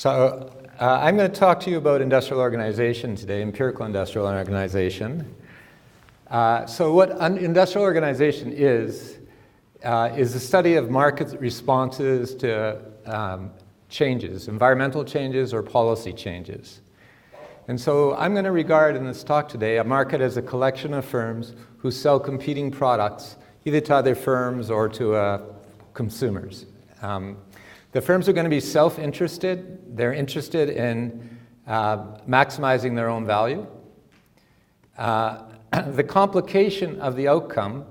I'm going to talk to you about industrial organization today, empirical industrial organization. So what industrial organization is the study of market responses to changes, environmental changes or policy changes. And so I'm going to regard in this talk today a market as a collection of firms who sell competing products either to other firms or to consumers. The firms are going to be self-interested. They're interested in maximizing their own value. The complication of the outcome,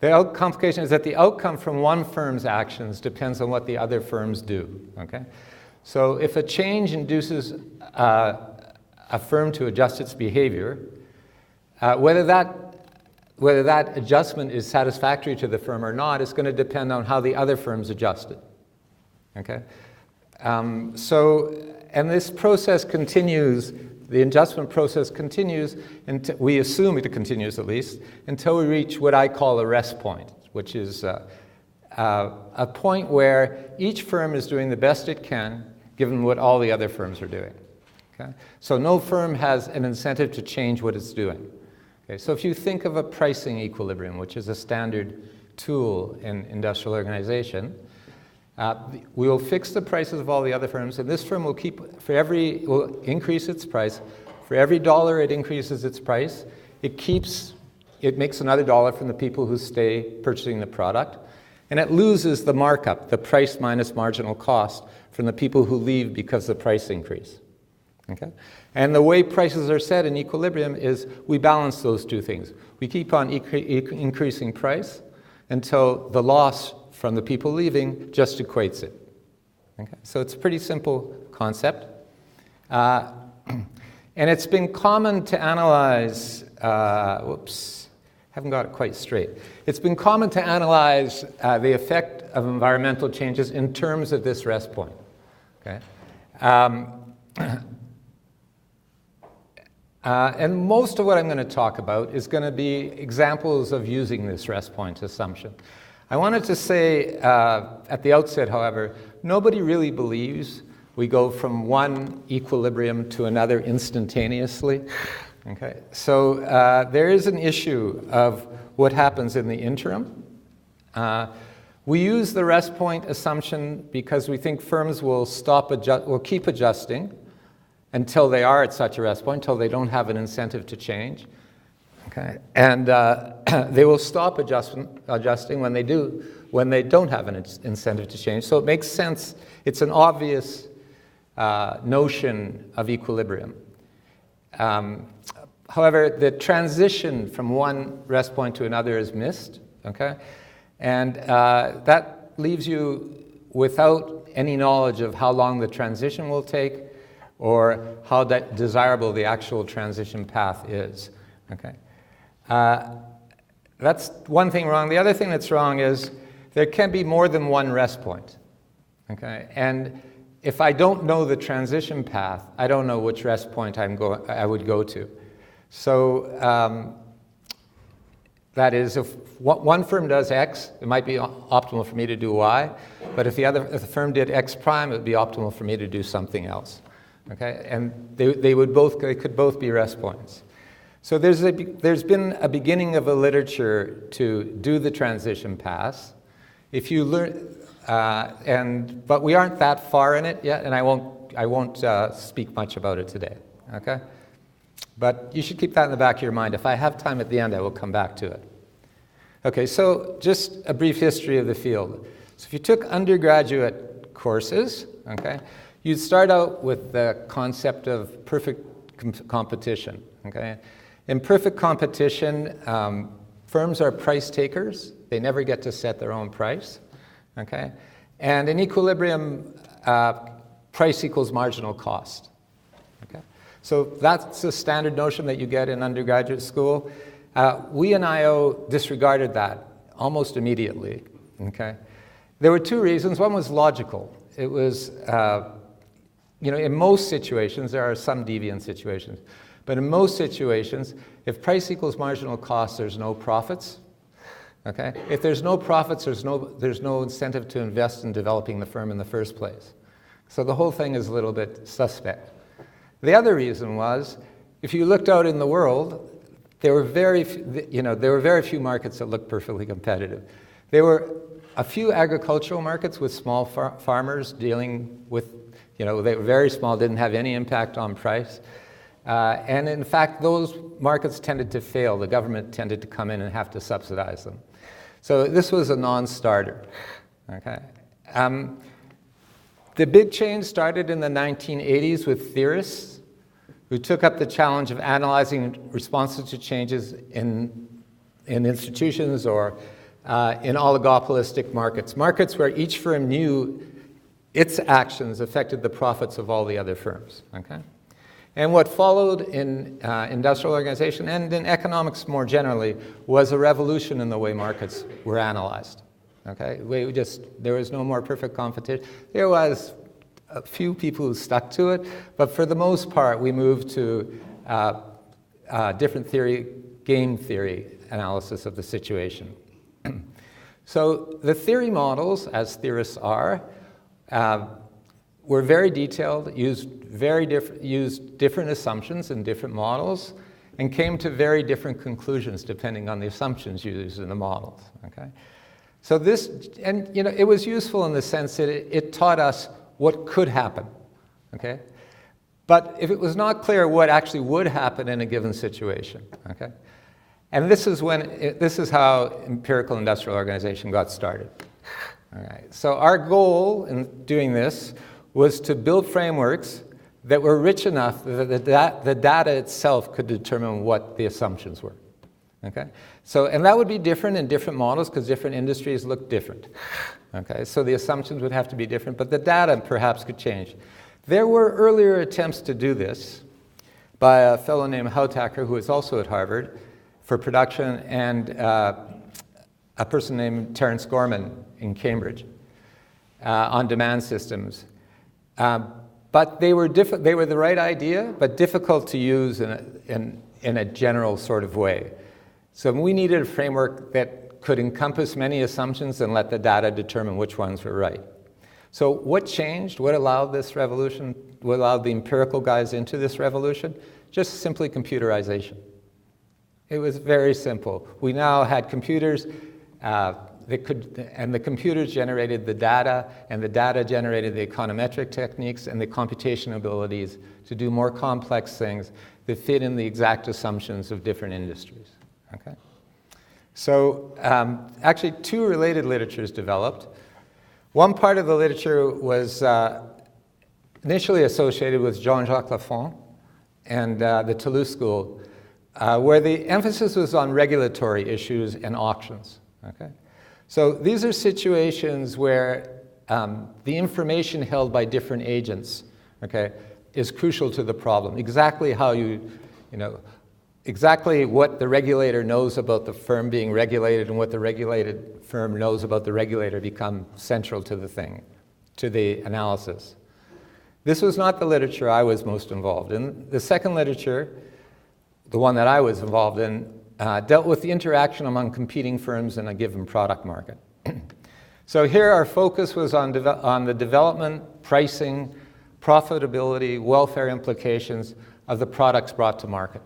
complication is that the outcome from one firm's actions depends on what the other firms do. Okay? So if a change induces a firm to adjust its behavior, whether that adjustment is satisfactory to the firm or not is going to depend on how the other firms adjust it. Okay? And this process continues, the adjustment process continues, until, we assume it continues at least, until we reach what I call a rest point, which is a point where each firm is doing the best it can given what all the other firms are doing. Okay? So no firm has an incentive to change what it's doing. Okay? So if you think of a pricing equilibrium, which is a standard tool in industrial organization, we will fix the prices of all the other firms, and this firm will will increase its price. For every dollar it increases its price, it makes another dollar from the people who stay purchasing the product, and it loses the markup, the price minus marginal cost, from the people who leave because of the price increase. Okay? And the way prices are set in equilibrium is we balance those two things. We keep on increasing price until the loss from the people leaving just equates it. Okay? So it's a pretty simple concept. And it's been common to analyze, haven't got it quite straight. It's been common to analyze the effect of environmental changes in terms of this rest point. Okay? And most of what I'm going to talk about is going to be examples of using this rest point assumption. I wanted to say at the outset, however, nobody really believes we go from one equilibrium to another instantaneously. Okay? So there is an issue of what happens in the interim. We use the rest point assumption because we think firms will keep adjusting until they are at such a rest point, until they don't have an incentive to change. Okay? And they will stop adjusting when they don't have an incentive to change. So it makes sense. It's an obvious notion of equilibrium. However, the transition from one rest point to another is missed. Okay? And that leaves you without any knowledge of how long the transition will take or how desirable the actual transition path is. Okay? That's one thing wrong. The other thing that's wrong is there can be more than one rest point. Okay? And if I don't know the transition path, I don't know which rest point I would go to. So that is, if one firm does X, it might be optimal for me to do Y. But if the firm did X prime, it would be optimal for me to do something else. Okay? And they could both be rest points. So there's been a beginning of a literature to do the transition paths. If you learn, but we aren't that far in it yet, and I won't speak much about it today. Okay? But you should keep that in the back of your mind. If I have time at the end, I will come back to it. Okay, so just a brief history of the field. So if you took undergraduate courses, okay, you'd start out with the concept of perfect competition. Okay? In perfect competition, firms are price takers. They never get to set their own price. Okay? And in equilibrium, price equals marginal cost. Okay? So that's a standard notion that you get in undergraduate school. We in IO disregarded that almost immediately. Okay? There were two reasons. One was logical. It was, in most situations, there are some deviant situations, but in most situations, if price equals marginal cost, there's no profits. Okay? If there's no profits, there's no incentive to invest in developing the firm in the first place. So the whole thing is a little bit suspect. The other reason was, if you looked out in the world, there were very few markets that looked perfectly competitive. There were a few agricultural markets with small farmers dealing with, they were very small, didn't have any impact on price. And in fact, those markets tended to fail. The government tended to come in and have to subsidize them. So this was a non-starter. Okay. The big change started in the 1980s with theorists who took up the challenge of analyzing responses to changes in institutions or in oligopolistic markets where each firm knew its actions affected the profits of all the other firms. Okay? And what followed in industrial organization and in economics more generally was a revolution in the way markets were analyzed. Okay? There was no more perfect competition. There was a few people who stuck to it, but for the most part, we moved to different theory, game theory analysis of the situation. So the theory models, as theorists are, were very detailed, used different assumptions in different models, and came to very different conclusions depending on the assumptions used in the models. Okay? So it was useful in the sense that it taught us what could happen. Okay? But if it was not clear what actually would happen in a given situation. Okay? And this is how empirical industrial organization got started. All right. So our goal in doing this was to build frameworks that were rich enough that the data itself could determine what the assumptions were. Okay? So, and that would be different in different models because different industries look different. Okay? So the assumptions would have to be different, but the data perhaps could change. There were earlier attempts to do this by a fellow named Fathauer, who was also at Harvard, for production, and a person named Terence Gorman in Cambridge on demand systems. But they were the right idea, but difficult to use in a general sort of way. So we needed a framework that could encompass many assumptions and let the data determine which ones were right. So what changed? What allowed this revolution? What allowed the empirical guys into this revolution? Just simply computerization. It was very simple. We now had computers and the computers generated the data, and the data generated the econometric techniques and the computation abilities to do more complex things that fit in the exact assumptions of different industries. Okay? So actually, two related literatures developed. One part of the literature was initially associated with Jean-Jacques Lafont and the Toulouse School, where the emphasis was on regulatory issues and auctions. Okay? So these are situations where the information held by different agents, okay, is crucial to the problem. Exactly how exactly what the regulator knows about the firm being regulated and what the regulated firm knows about the regulator become central to the thing, to the analysis. This was not the literature I was most involved in. The second literature, the one that I was involved in, dealt with the interaction among competing firms in a given product market. So here our focus was on the development, pricing, profitability, welfare implications of the products brought to market.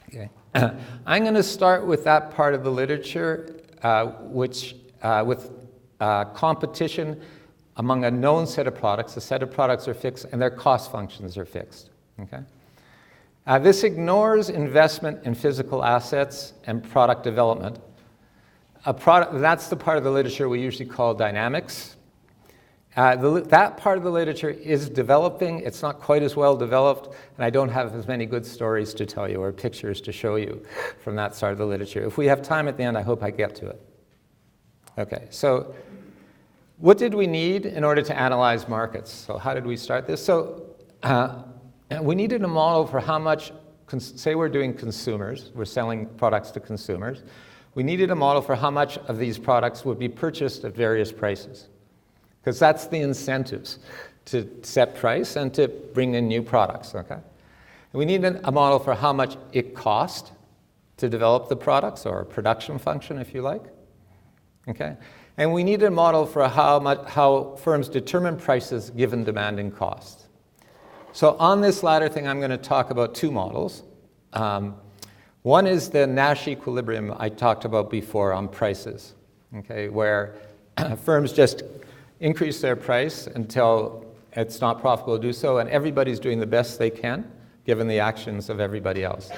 Okay. I'm going to start with that part of the literature with competition among a known set of products. The set of products are fixed and their cost functions are fixed. Okay? This ignores investment in physical assets and product development. That's the part of the literature we usually call dynamics. That part of the literature is developing. It's not quite as well developed, and I don't have as many good stories to tell you or pictures to show you from that side of the literature. If we have time at the end, I hope I get to it. Okay, so what did we need in order to analyze markets? So how did we start this? So we needed a model for how much, say we're doing consumers, we're selling products to consumers. We needed a model for how much of these products would be purchased at various prices. Because that's the incentives, to set price and to bring in new products, okay? We needed a model for how much it cost to develop the products, or a production function, if you like. Okay? And we needed a model for how firms determine prices given demand and cost. So on this latter thing, I'm going to talk about two models. One is the Nash equilibrium I talked about before on prices, okay, where firms just increase their price until it's not profitable to do so, and everybody's doing the best they can, given the actions of everybody else.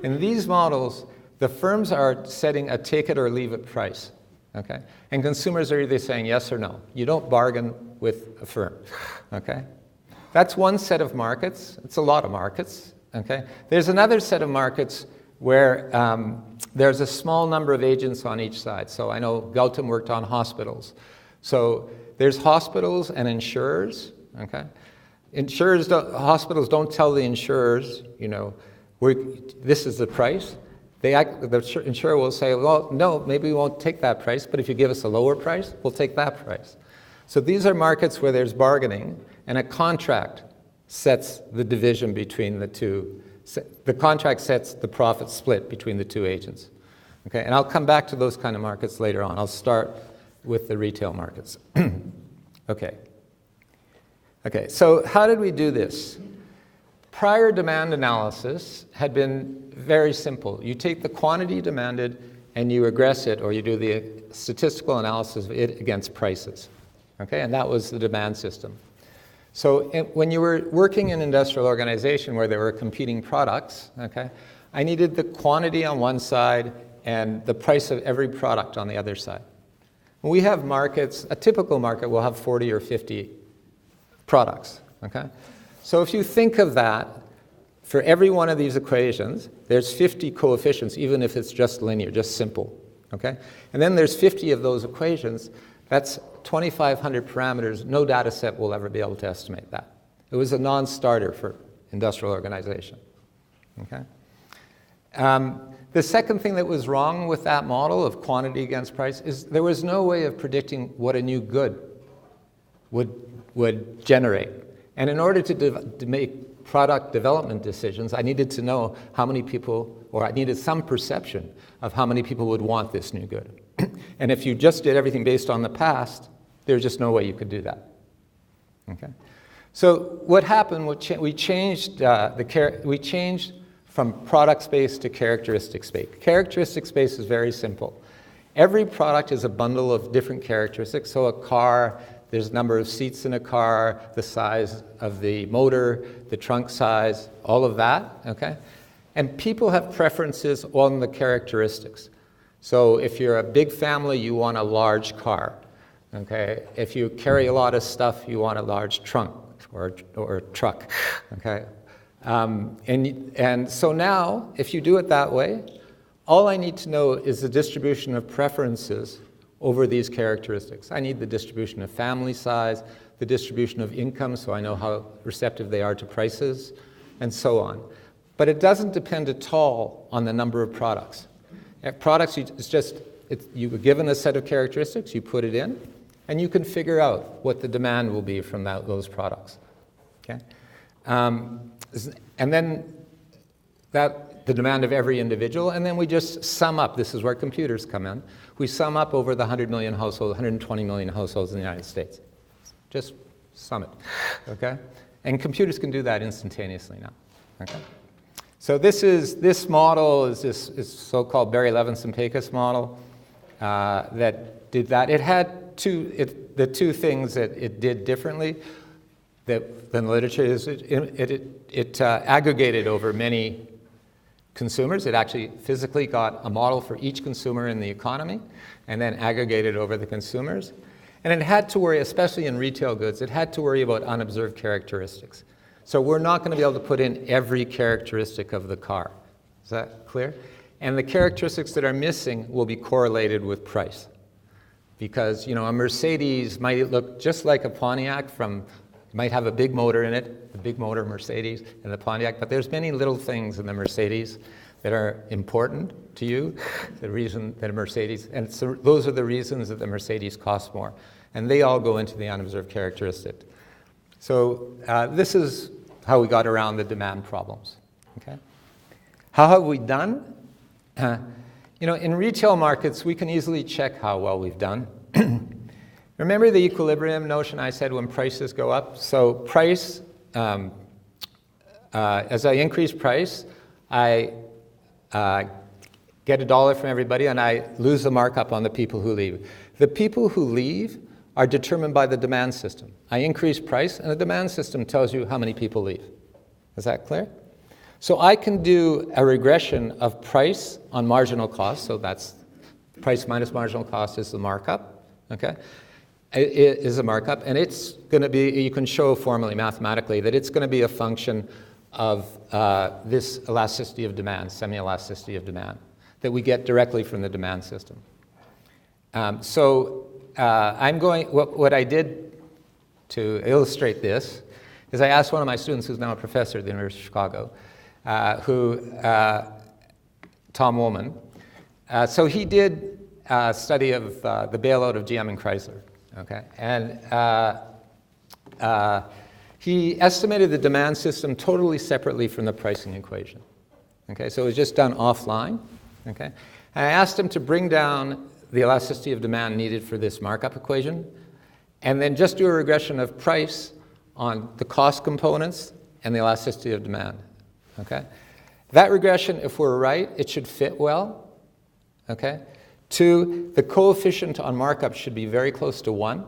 In these models, the firms are setting a take-it-or-leave-it price, okay? And consumers are either saying yes or no. You don't bargain with a firm, okay? That's one set of markets. It's a lot of markets, okay? There's another set of markets where there's a small number of agents on each side. So I know Gautam worked on hospitals. So there's hospitals and insurers, okay? Hospitals don't tell the insurers, you know, this is the price. The insurer will say, well, no, maybe we won't take that price, but if you give us a lower price, we'll take that price. So these are markets where there's bargaining, and a contract sets the division between the two. The contract sets the profit split between the two agents. Okay, and I'll come back to those kind of markets later on. I'll start with the retail markets. Okay, so how did we do this? Prior demand analysis had been very simple. You take the quantity demanded and you regress it, or you do the statistical analysis of it against prices. Okay, and that was the demand system. So when you were working in an industrial organization where there were competing products, okay, I needed the quantity on one side and the price of every product on the other side. When we have markets, a typical market will have 40 or 50 products, okay? So if you think of that, for every one of these equations, there's 50 coefficients, even if it's just linear, just simple, okay? And then there's 50 of those equations. That's 2,500 parameters. No data set will ever be able to estimate that. It was a non-starter for industrial organization, okay? The second thing that was wrong with that model of quantity against price is there was no way of predicting what a new good would generate. And in order to make product development decisions, I needed to know how many people, or I needed some perception of how many people would want this new good. And if you just did everything based on the past, there's just no way you could do that. Okay? So what happened? We changed from product space to characteristic space. Characteristic space is very simple. Every product is a bundle of different characteristics. So a car, there's a number of seats in a car, the size of the motor, the trunk size, all of that. Okay? And people have preferences on the characteristics. So if you're a big family, you want a large car. Okay? If you carry a lot of stuff, you want a large trunk or truck. Okay? And so now, if you do it that way, all I need to know is the distribution of preferences over these characteristics. I need the distribution of family size, the distribution of income, so I know how receptive they are to prices, and so on. But it doesn't depend at all on the number of products. Products, you're given a set of characteristics, you put it in, and you can figure out what the demand will be from those products. Okay? And then the demand of every individual, and then we just sum up. This is where computers come in. We sum up over the 100 million households, 120 million households in the United States. Just sum it, okay? And computers can do that instantaneously now, okay? So this model is this so-called Berry-Levinson-Pakes model that did that. It had the two things that it did differently than the literature is it aggregated over many consumers. It actually physically got a model for each consumer in the economy and then aggregated over the consumers. And it had to worry, especially in retail goods, it had to worry about unobserved characteristics. So we're not going to be able to put in every characteristic of the car. Is that clear? And the characteristics that are missing will be correlated with price. Because, a Mercedes might look just like a Pontiac might have a big motor in it, the big motor Mercedes and the Pontiac, but there's many little things in the Mercedes that are important to you, the reason that a Mercedes, and so those are the reasons that the Mercedes costs more. And they all go into the unobserved characteristic. So this is how we got around the demand problems. Okay? How have we done? In retail markets, we can easily check how well we've done. Remember the equilibrium notion I said when prices go up? So price, as I increase price, I get $1 from everybody, and I lose the markup on the people who leave. The people who leave are determined by the demand system. I increase price, and the demand system tells you how many people leave. Is that clear? So I can do a regression of price on marginal cost, so that's price minus marginal cost is the markup, okay? It is a markup, and it's going to be, you can show formally, mathematically, that it's going to be a function of this elasticity of demand, semi-elasticity of demand, that we get directly from the demand system. I'm going, what I did to illustrate this is I asked one of my students, who's now a professor at the University of Chicago, Tom Woolman. So he did a study of the bailout of GM and Chrysler, okay? And he estimated the demand system totally separately from the pricing equation, okay? So it was just done offline, okay? And I asked him to bring down the elasticity of demand needed for this markup equation, and then just do a regression of price on the cost components and the elasticity of demand, okay? That regression, if we're right, it should fit well, okay? 2, the coefficient on markup should be very close to 1,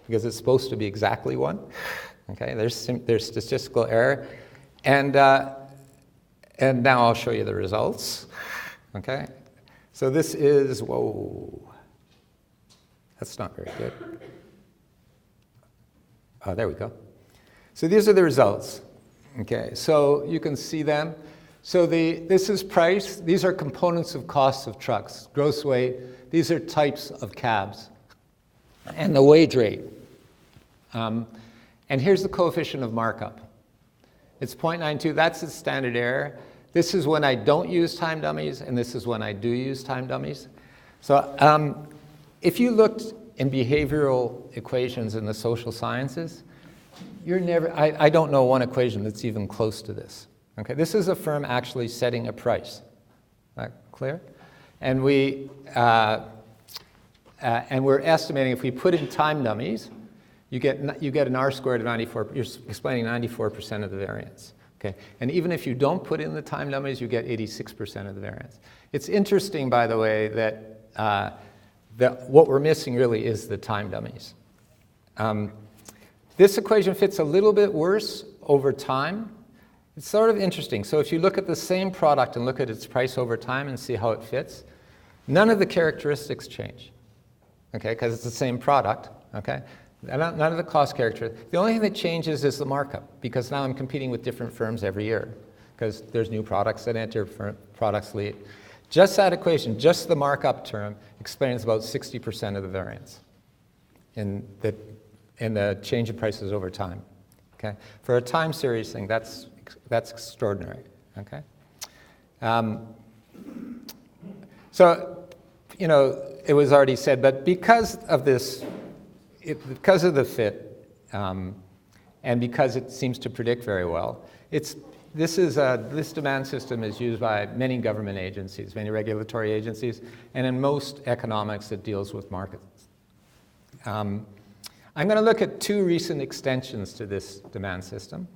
because it's supposed to be exactly 1, okay? There's statistical error. And now I'll show you the results, okay? So this is, whoa, that's not very good. Oh, there we go. So these are the results, okay? So you can see them. So this is price. These are components of costs of trucks, gross weight. These are types of cabs, and the wage rate. And here's the coefficient of markup. It's 0.92. That's the standard error. This is when I don't use time dummies, and this is when I do use time dummies. So if you looked in behavioral equations in the social sciences, you're never, I don't know one equation that's even close to this. Okay, this is a firm actually setting a price. Is that clear? And we're estimating if we put in time dummies, you get an R squared of 94. You're explaining 94% of the variance. Okay, and even if you don't put in the time dummies, you get 86% of the variance. It's interesting, by the way, that what we're missing really is the time dummies. This equation fits a little bit worse over time. It's sort of interesting. So if you look at the same product and look at its price over time and see how it fits, none of the characteristics change, okay, because it's the same product, okay? None of the cost characteristics. The only thing that changes is the markup, because now I'm competing with different firms every year, because there's new products that enter, products leave. Just that equation, just the markup term, explains about 60% of the variance in the change in prices over time, okay? For a time series thing, that's extraordinary, okay? So, it was already said, but because of this, because of the fit, and because it seems to predict very well, this demand system is used by many government agencies, many regulatory agencies, and in most economics it deals with markets. I'm going to look at 2 recent extensions to this demand system.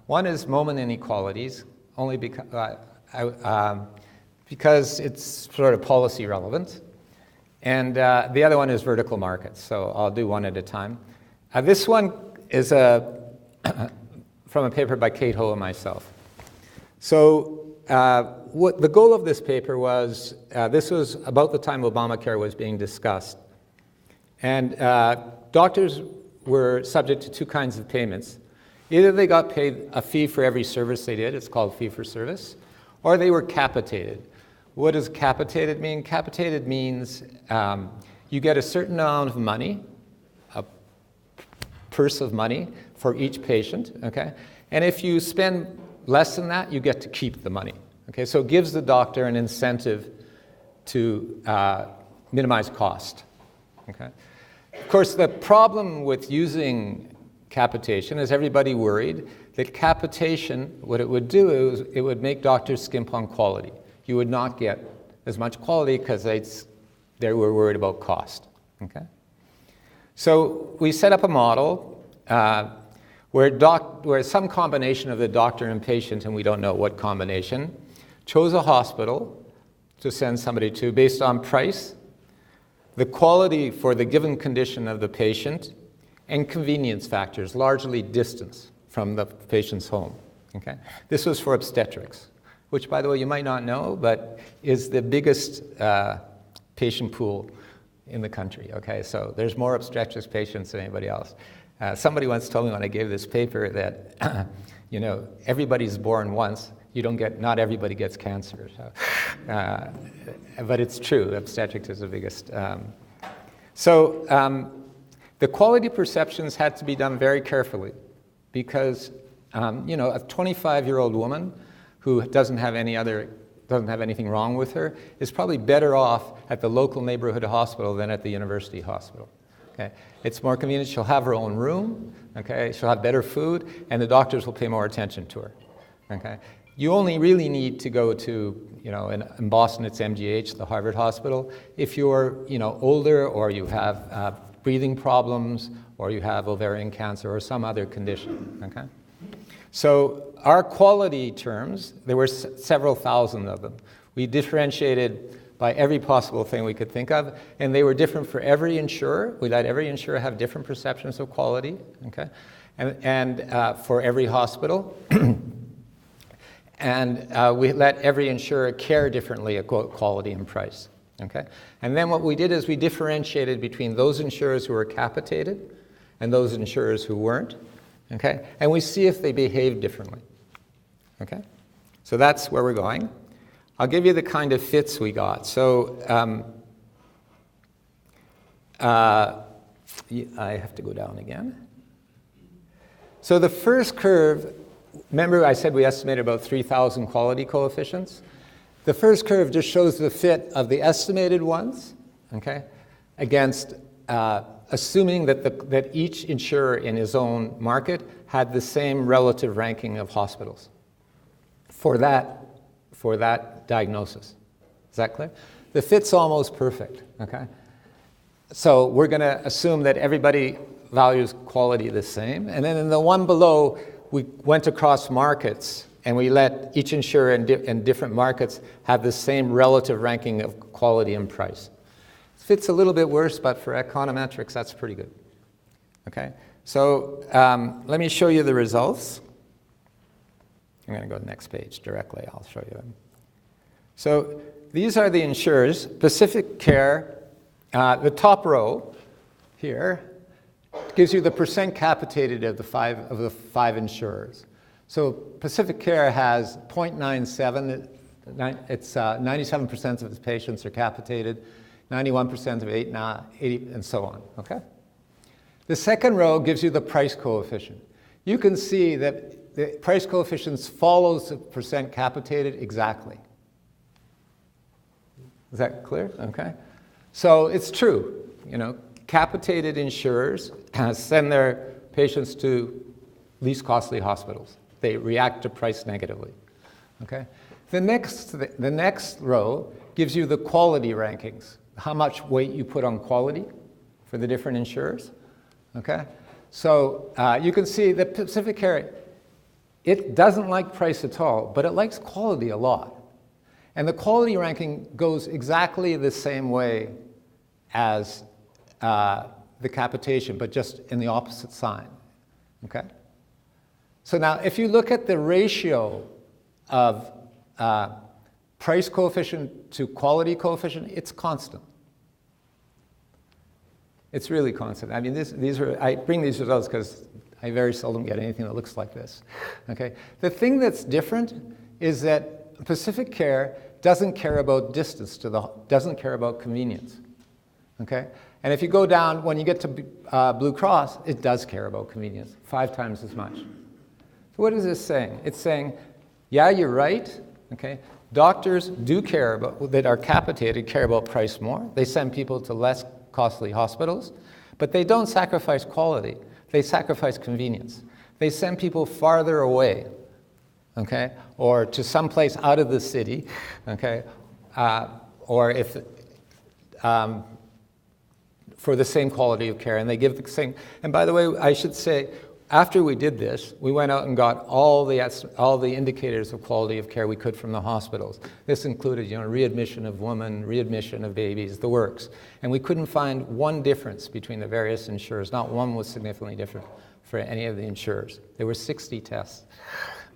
One is moment inequalities, only because it's sort of policy relevant. And the other one is vertical markets, so I'll do one at a time. This one is from a paper by Kate Ho and myself. So what the goal of this paper was, this was about the time Obamacare was being discussed. And doctors were subject to 2 kinds of payments. Either they got paid a fee for every service they did, it's called fee for service, or they were capitated. What does capitated mean? Capitated means you get a certain amount of money, a purse of money for each patient, okay? And if you spend less than that, you get to keep the money, okay? So it gives the doctor an incentive to minimize cost, okay? Of course, the problem with using capitation is everybody worried that capitation, what it would do is it would make doctors skimp on quality. You would not get as much quality because they were worried about cost. Okay? So we set up a model where some combination of the doctor and patient, and we don't know what combination, chose a hospital to send somebody to based on price, the quality for the given condition of the patient, and convenience factors, largely distance from the patient's home. Okay? This was for obstetrics, which, by the way, you might not know, but is the biggest patient pool in the country. Okay? So there's more obstetrics patients than anybody else. Somebody once told me when I gave this paper that, everybody's born once. Not everybody gets cancer. So, but it's true, obstetrics is the biggest. The quality perceptions had to be done very carefully because, a 25-year-old woman who doesn't have anything wrong with her is probably better off at the local neighborhood hospital than at the university hospital. Okay? It's more convenient. She'll have her own room. Okay? She'll have better food, and the doctors will pay more attention to her. Okay? You only really need to go to, in Boston it's MGH, the Harvard Hospital, if you're, older or you have breathing problems or you have ovarian cancer or some other condition. Okay? So our quality terms, there were several thousand of them. We differentiated by every possible thing we could think of, and they were different for every insurer. We let every insurer have different perceptions of quality, okay? And for every hospital. And we let every insurer care differently about quality and price, okay? And then what we did is we differentiated between those insurers who were capitated and those insurers who weren't, okay? And we see if they behave differently, okay? So that's where we're going. I'll give you the kind of fits we got. So I have to go down again. So the first curve, remember I said we estimated about 3,000 quality coefficients? The first curve just shows the fit of the estimated ones, okay, against assuming that each insurer in his own market had the same relative ranking of hospitals for that diagnosis. Is that clear? The fit's almost perfect, okay? So we're going to assume that everybody values quality the same. And then in the one below, we went across markets and we let each insurer in different markets have the same relative ranking of quality and price. Fit's a little bit worse, but for econometrics, that's pretty good. Okay? So let me show you the results. I'm going to go to the next page directly. I'll show you them. So these are the insurers. Pacific Care, the top row here, gives you the percent capitated of the five insurers. So Pacific Care has 0.97. It's 97% of its patients are capitated, 91% of 80, and so on. Okay. The second row gives you the price coefficient. You can see that the price coefficients follows the percent capitated exactly. Is that clear? Okay. So it's true. Capitated insurers send their patients to least costly hospitals. They react to price negatively. Okay. The next row gives you the quality rankings, how much weight you put on quality for the different insurers. Okay. So you can see that Pacific Care, it doesn't like price at all, but it likes quality a lot. And the quality ranking goes exactly the same way as the capitation, but just in the opposite sign. Okay? So now, if you look at the ratio of price coefficient to quality coefficient, it's constant. It's really constant. I mean, I bring these results because I very seldom get anything that looks like this. Okay? The thing that's different is that Pacific Care doesn't care about distance doesn't care about convenience. Okay? And if you go down, when you get to Blue Cross, it does care about convenience, 5 times as much. So what is this saying? It's saying, yeah, you're right. Okay? Doctors do care about, that are capitated, care about price more. They send people to less costly hospitals, but they don't sacrifice quality. They sacrifice convenience. They send people farther away, okay, or to some place out of the city, okay, or if for the same quality of care, and they give the same. And by the way, I should say, after we did this, we went out and got all the indicators of quality of care we could from the hospitals. This included, readmission of women, readmission of babies, the works. And we couldn't find one difference between the various insurers. Not one was significantly different for any of the insurers. There were 60 tests,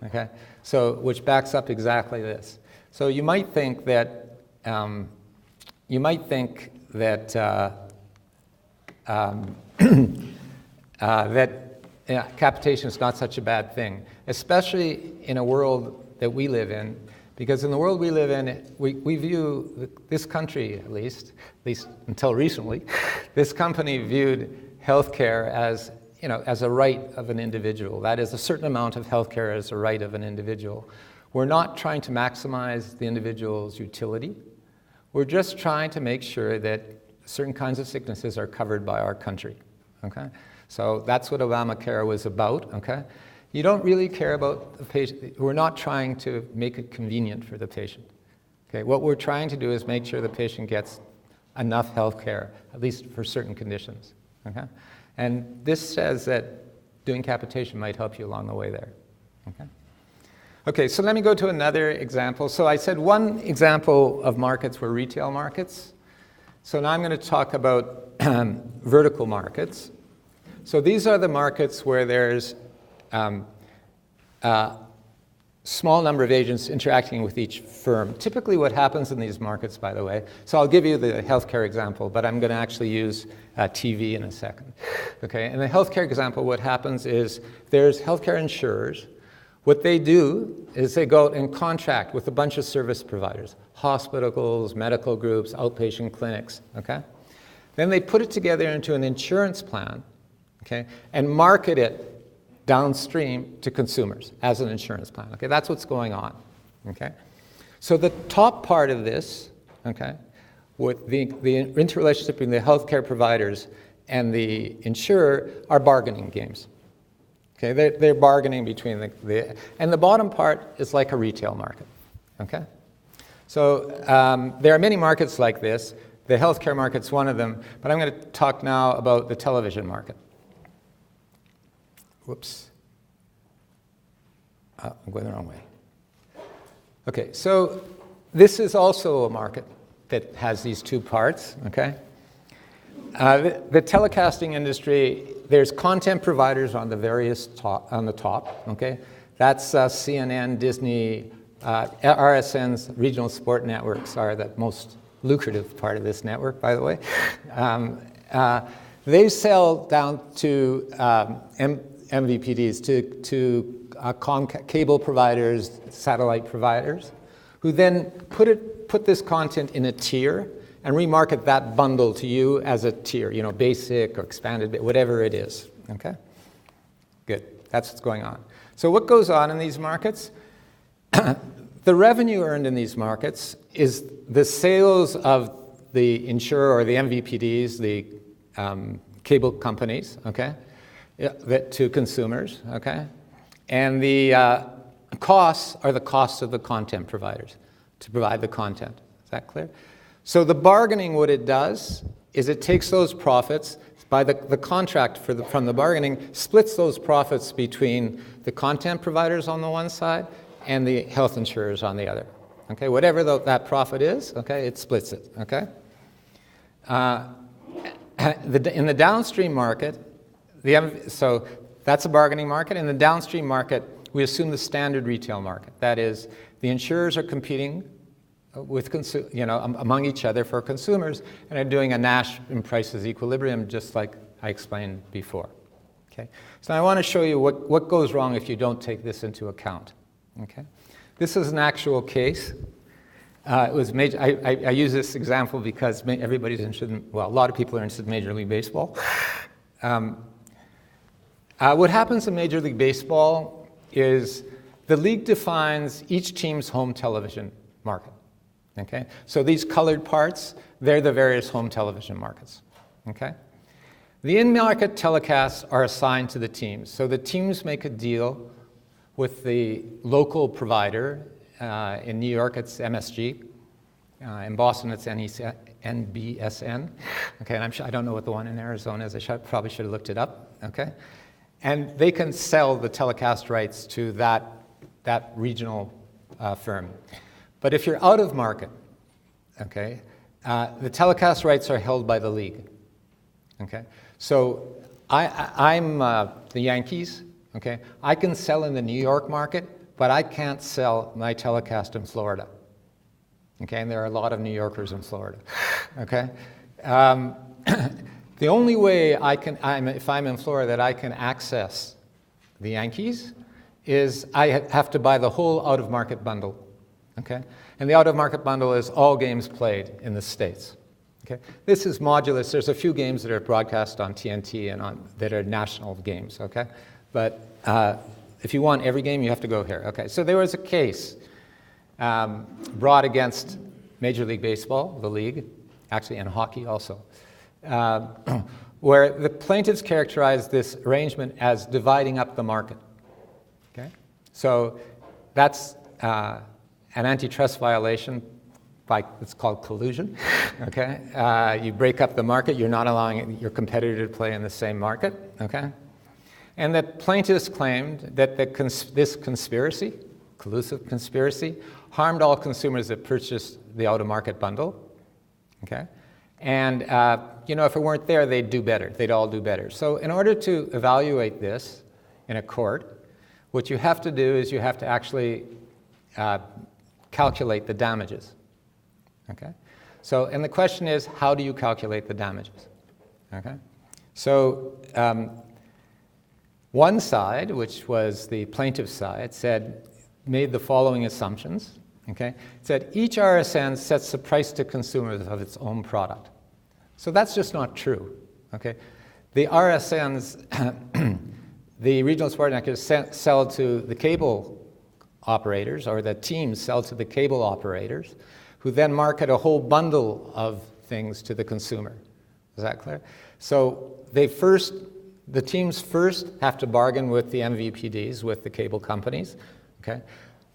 okay? So, which backs up exactly this. So you might think that, capitation is not such a bad thing, especially in a world that we live in, because in the world we live in, we view, this country at least until recently, this company viewed healthcare as, as a right of an individual. That is, a certain amount of healthcare as a right of an individual. We're not trying to maximize the individual's utility. We're just trying to make sure that certain kinds of sicknesses are covered by our country, okay? So that's what Obamacare was about, okay? You don't really care about the patient. We're not trying to make it convenient for the patient, okay? What we're trying to do is make sure the patient gets enough health care, at least for certain conditions, okay? And this says that doing capitation might help you along the way there, okay? Okay, so let me go to another example. So I said one example of markets were retail markets. So now I'm going to talk about vertical markets. So these are the markets where there's a small number of agents interacting with each firm. Typically what happens in these markets, by the way, so I'll give you the healthcare example, but I'm going to actually use TV in a second. Okay, in the healthcare example, what happens is there's healthcare insurers. What they do is they go out and contract with a bunch of service providers, hospitals, medical groups, outpatient clinics, okay? Then they put it together into an insurance plan, okay, and market it downstream to consumers as an insurance plan, okay? That's what's going on, okay? So the top part of this, okay, with the interrelationship between the healthcare providers and the insurer are bargaining games. Okay, they're bargaining between and the bottom part is like a retail market, okay? So there are many markets like this. The healthcare market's one of them, but I'm going to talk now about the television market. Whoops. Oh, I'm going the wrong way. Okay, so this is also a market that has these two parts, okay? The telecasting industry, there's content providers on the various on the top, okay? That's CNN, Disney, RSN's regional sport networks are the most lucrative part of this network, by the way. They sell down to MVPDs, to cable providers, satellite providers, who then put this content in a tier and remarket that bundle to you as a tier, basic or expanded, whatever it is, okay? Good, that's what's going on. So what goes on in these markets? The revenue earned in these markets is the sales of the insurer or the MVPDs, the cable companies, okay, to consumers, okay? And the costs are the costs of the content providers to provide the content. Is that clear? So the bargaining, what it does is it takes those profits, by the contract from the bargaining, splits those profits between the content providers on the one side and the health insurers on the other. Okay, whatever that profit is, okay, it splits it, okay? In the downstream market, so that's a bargaining market. In the downstream market, we assume the standard retail market. That is, the insurers are competing with among each other for consumers, and are doing a Nash in prices equilibrium, just like I explained before. Okay, so I want to show you what goes wrong if you don't take this into account. Okay, this is an actual case. It was major. I use this example because everybody's interested in. Well, a lot of people are interested in Major League Baseball. What happens in Major League Baseball is the league defines each team's home television market. Okay, so these colored parts, they're the various home television markets. Okay, the in-market telecasts are assigned to the teams. So the teams make a deal with the local provider. In New York, it's MSG, In Boston, it's NBSN. Okay, and I don't know what the one in Arizona is. Probably should have looked it up. Okay, and they can sell the telecast rights to that regional firm. But if you're out of market, okay, the telecast rights are held by the league. Okay, so I'm the Yankees. Okay, I can sell in the New York market, but I can't sell my telecast in Florida. Okay, and there are a lot of New Yorkers in Florida. Okay, the only way if I'm in Florida, that I can access the Yankees is I have to buy the whole out-of-market bundle. Okay, and the out-of-market bundle is all games played in the States. Okay, this is modulus. There's a few games that are broadcast on TNT and that are national games. Okay, but if you want every game, you have to go here. Okay, so there was a case brought against Major League Baseball, the league, actually, and hockey also, where the plaintiffs characterized this arrangement as dividing up the market. Okay, so that's an antitrust violation. It's called collusion. Okay, you break up the market. You're not allowing your competitor to play in the same market. Okay, and the plaintiffs claimed that this conspiracy, collusive conspiracy, harmed all consumers that purchased the out-of-market bundle. Okay, and if it weren't there, they'd do better. They'd all do better. So in order to evaluate this in a court, what you have to do is you have to actually calculate the damages. Okay, so and the question is, how do you calculate the damages? Okay, so one side, which was the plaintiff's side, made the following assumptions. Okay, it said each RSN sets the price to consumers of its own product. So that's just not true. Okay, the RSNs, the regional sport networks sell to the cable operators, or the teams sell to the cable operators, who then market a whole bundle of things to the consumer. Is that clear? So the teams first have to bargain with the MVPDs, with the cable companies. Okay,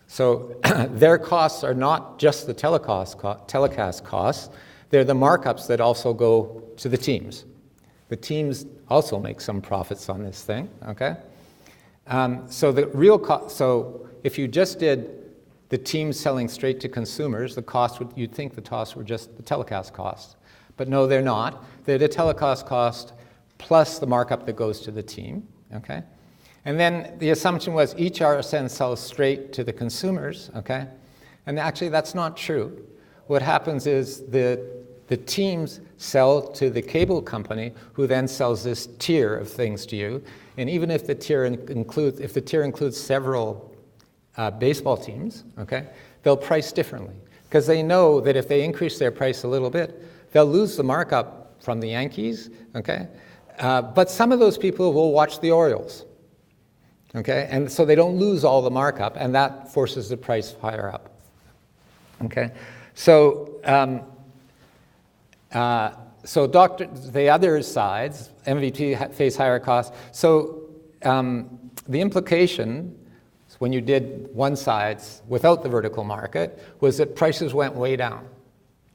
so their costs are not just the telecast costs; they're the markups that also go to the teams. The teams also make some profits on this thing. Okay, so the real cost. So if you just did the teams selling straight to consumers, you'd think the costs were just the telecast costs. But no, they're not. They're the telecast cost plus the markup that goes to the team. Okay? And then the assumption was each RSN sells straight to the consumers. Okay? And actually, that's not true. What happens is the teams sell to the cable company, who then sells this tier of things to you. And even if the tier includes several baseball teams, okay, they'll price differently, because they know that if they increase their price a little bit, they'll lose the markup from the Yankees, okay? But some of those people will watch the Orioles, okay? And so they don't lose all the markup, and that forces the price higher up, okay? So, the other sides, MVP face higher costs. So the implication, when you did one side without the vertical market, was that prices went way down,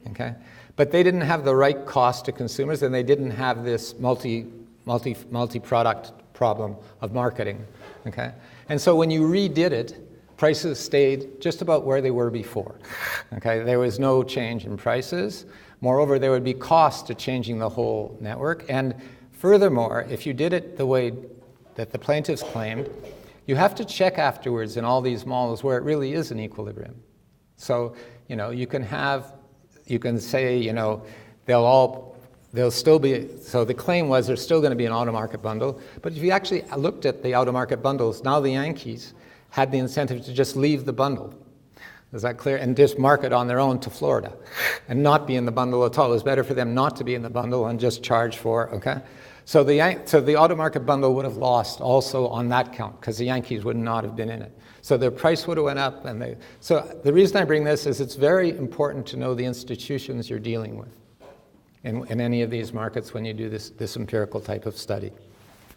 okay? But they didn't have the right cost to consumers, and they didn't have this multi-product problem of marketing, okay? And so when you redid it, prices stayed just about where they were before, okay? There was no change in prices. Moreover, there would be costs to changing the whole network. And furthermore, if you did it the way that the plaintiffs claimed, you have to check afterwards in all these models where it really is an equilibrium. So, you can say, they'll still be, so the claim was there's still going to be an out-of-market bundle. But if you actually looked at the out-of-market bundles, now the Yankees had the incentive to just leave the bundle. Is that clear? And just market on their own to Florida and not be in the bundle at all. It was better for them not to be in the bundle and just charge for, okay? So the auto-market bundle would have lost also on that count, because the Yankees would not have been in it. So their price would have went up. So the reason I bring this is it's very important to know the institutions you're dealing with in any of these markets when you do this empirical type of study.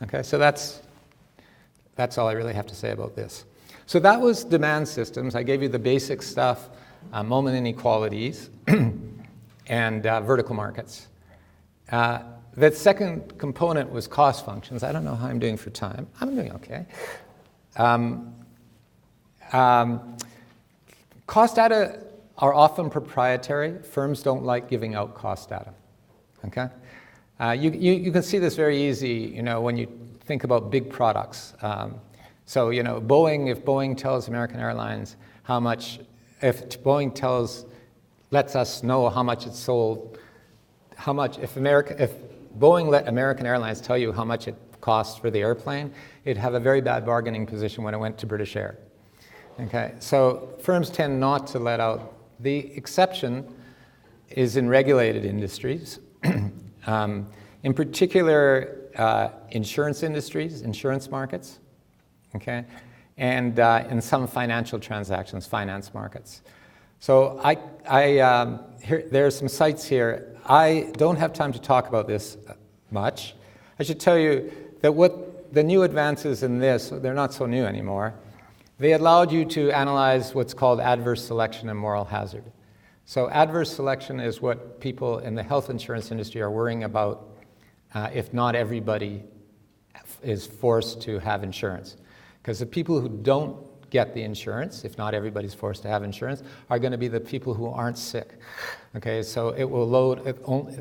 Okay, so that's all I really have to say about this. So that was demand systems. I gave you the basic stuff moment inequalities, and vertical markets. The second component was cost functions. I don't know how I'm doing for time. I'm doing okay. Cost data are often proprietary. Firms don't like giving out cost data. Okay? You can see this very easy, when you think about big products. So, Boeing, if Boeing tells American Airlines how much, if Boeing lets us know how much it's sold, if Boeing let American Airlines tell you how much it costs for the airplane, it'd have a very bad bargaining position when it went to British Air. Okay, so firms tend not to let out. The exception is in regulated industries, in particular insurance industries, insurance markets, okay, and in some financial transactions, finance markets. So there are some sites here. I don't have time to talk about this much. I should tell you that what the new advances in this, they're not so new anymore. They allowed you to analyze what's called adverse selection and moral hazard. So adverse selection is what people in the health insurance industry are worrying about if not everybody is forced to have insurance. Because the people who don't get the insurance, if not everybody's forced to have insurance, are going to be the people who aren't sick. Okay, so it will load,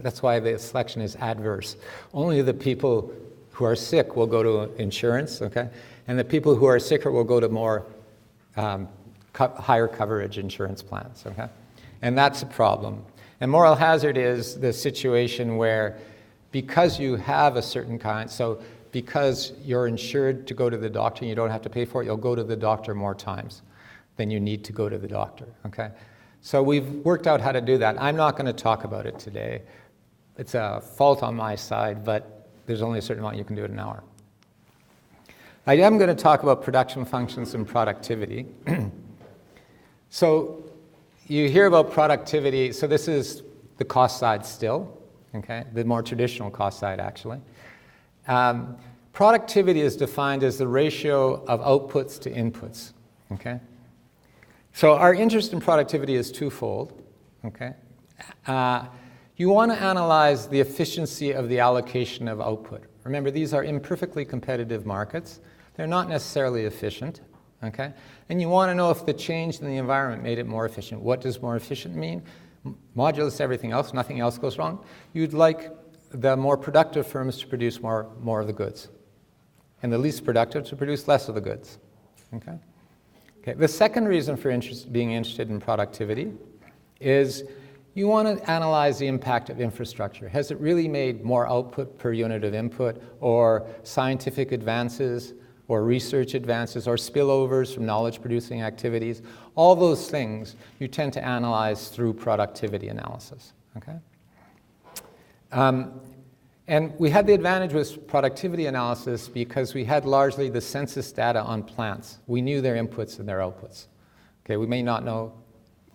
that's why the selection is adverse. Only the people who are sick will go to insurance, okay? And the people who are sicker will go to more higher coverage insurance plans, okay? And that's a problem. And moral hazard is the situation where because you have a certain kind, so because you're insured to go to the doctor and you don't have to pay for it, you'll go to the doctor more times than you need to go to the doctor, okay? So we've worked out how to do that. I'm not going to talk about it today. It's a fault on my side, but there's only a certain amount you can do in an hour. I am going to talk about production functions and productivity. So you hear about productivity. So this is the cost side still, okay? The more traditional cost side, actually. Productivity is defined as the ratio of outputs to inputs, okay? So our interest in productivity is twofold, okay? You want to analyze the efficiency of the allocation of output. Remember, these are imperfectly competitive markets. They're not necessarily efficient, okay? And you want to know if the change in the environment made it more efficient. What does more efficient mean? Modulus everything else, nothing else goes wrong. You'd like the more productive firms to produce more of the goods, and the least productive to produce less of the goods, okay? Okay. The second reason for being interested in productivity is you want to analyze the impact of infrastructure. Has it really made more output per unit of input, or scientific advances, or research advances, or spillovers from knowledge-producing activities? All those things you tend to analyze through productivity analysis, okay? And we had the advantage with productivity analysis because we had largely the census data on plants. We knew their inputs and their outputs. Okay, we may not know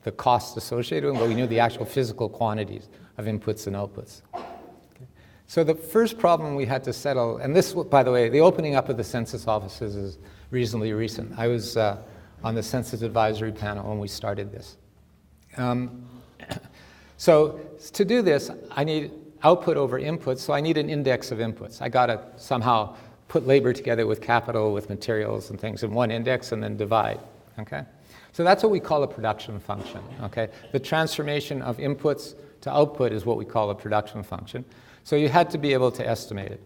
the costs associated with them, but we knew the actual physical quantities of inputs and outputs. Okay. So the first problem we had to settle, and this, by the way, the opening up of the census offices is reasonably recent. I was on the census advisory panel when we started this. So to do this, I need output over inputs, so I need an index of inputs. I got to somehow put labor together with capital, with materials and things in one index and then divide, okay? So that's what we call a production function, okay? The transformation of inputs to output is what we call a production function. So you had to be able to estimate it.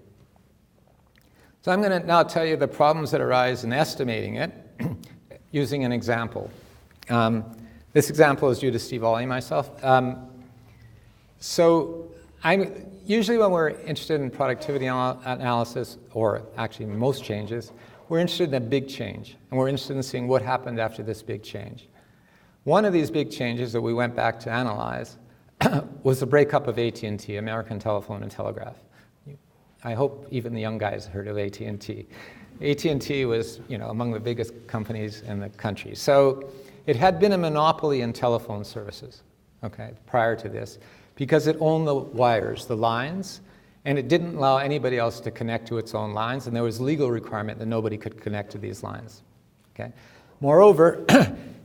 So I'm going to now tell you the problems that arise in estimating it using an example. This example is due to Steve Ollie and myself. So usually when we're interested in productivity analysis, or actually most changes, we're interested in a big change, and we're interested in seeing what happened after this big change. One of these big changes that we went back to analyze was the breakup of AT&T, American Telephone and Telegraph. I hope even the young guys heard of AT&T. AT&T was, among the biggest companies in the country. So it had been a monopoly in telephone services, okay, prior to this, because it owned the wires, the lines, and it didn't allow anybody else to connect to its own lines, and there was legal requirement that nobody could connect to these lines, okay? Moreover,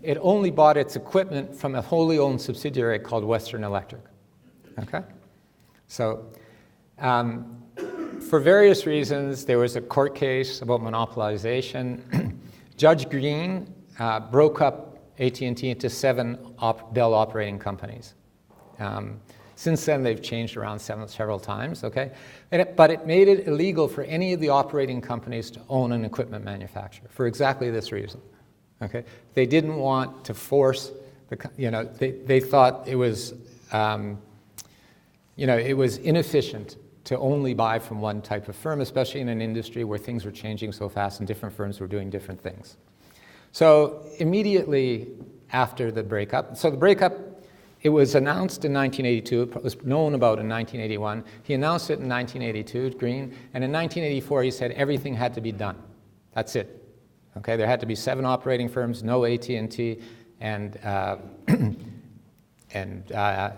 it only bought its equipment from a wholly owned subsidiary called Western Electric. Okay? So, for various reasons, there was a court case about monopolization. Judge Green broke up AT&T into 7 Bell operating companies. Since then, they've changed around several times, okay? But it made it illegal for any of the operating companies to own an equipment manufacturer for exactly this reason, okay? They didn't want to force, they thought it was, it was inefficient to only buy from one type of firm, especially in an industry where things were changing so fast and different firms were doing different things. So immediately after the breakup, it was announced in 1982, it was known about in 1981. He announced it in 1982, Green, and in 1984 he said everything had to be done. That's it. Okay, there had to be 7 operating firms, no AT&T, and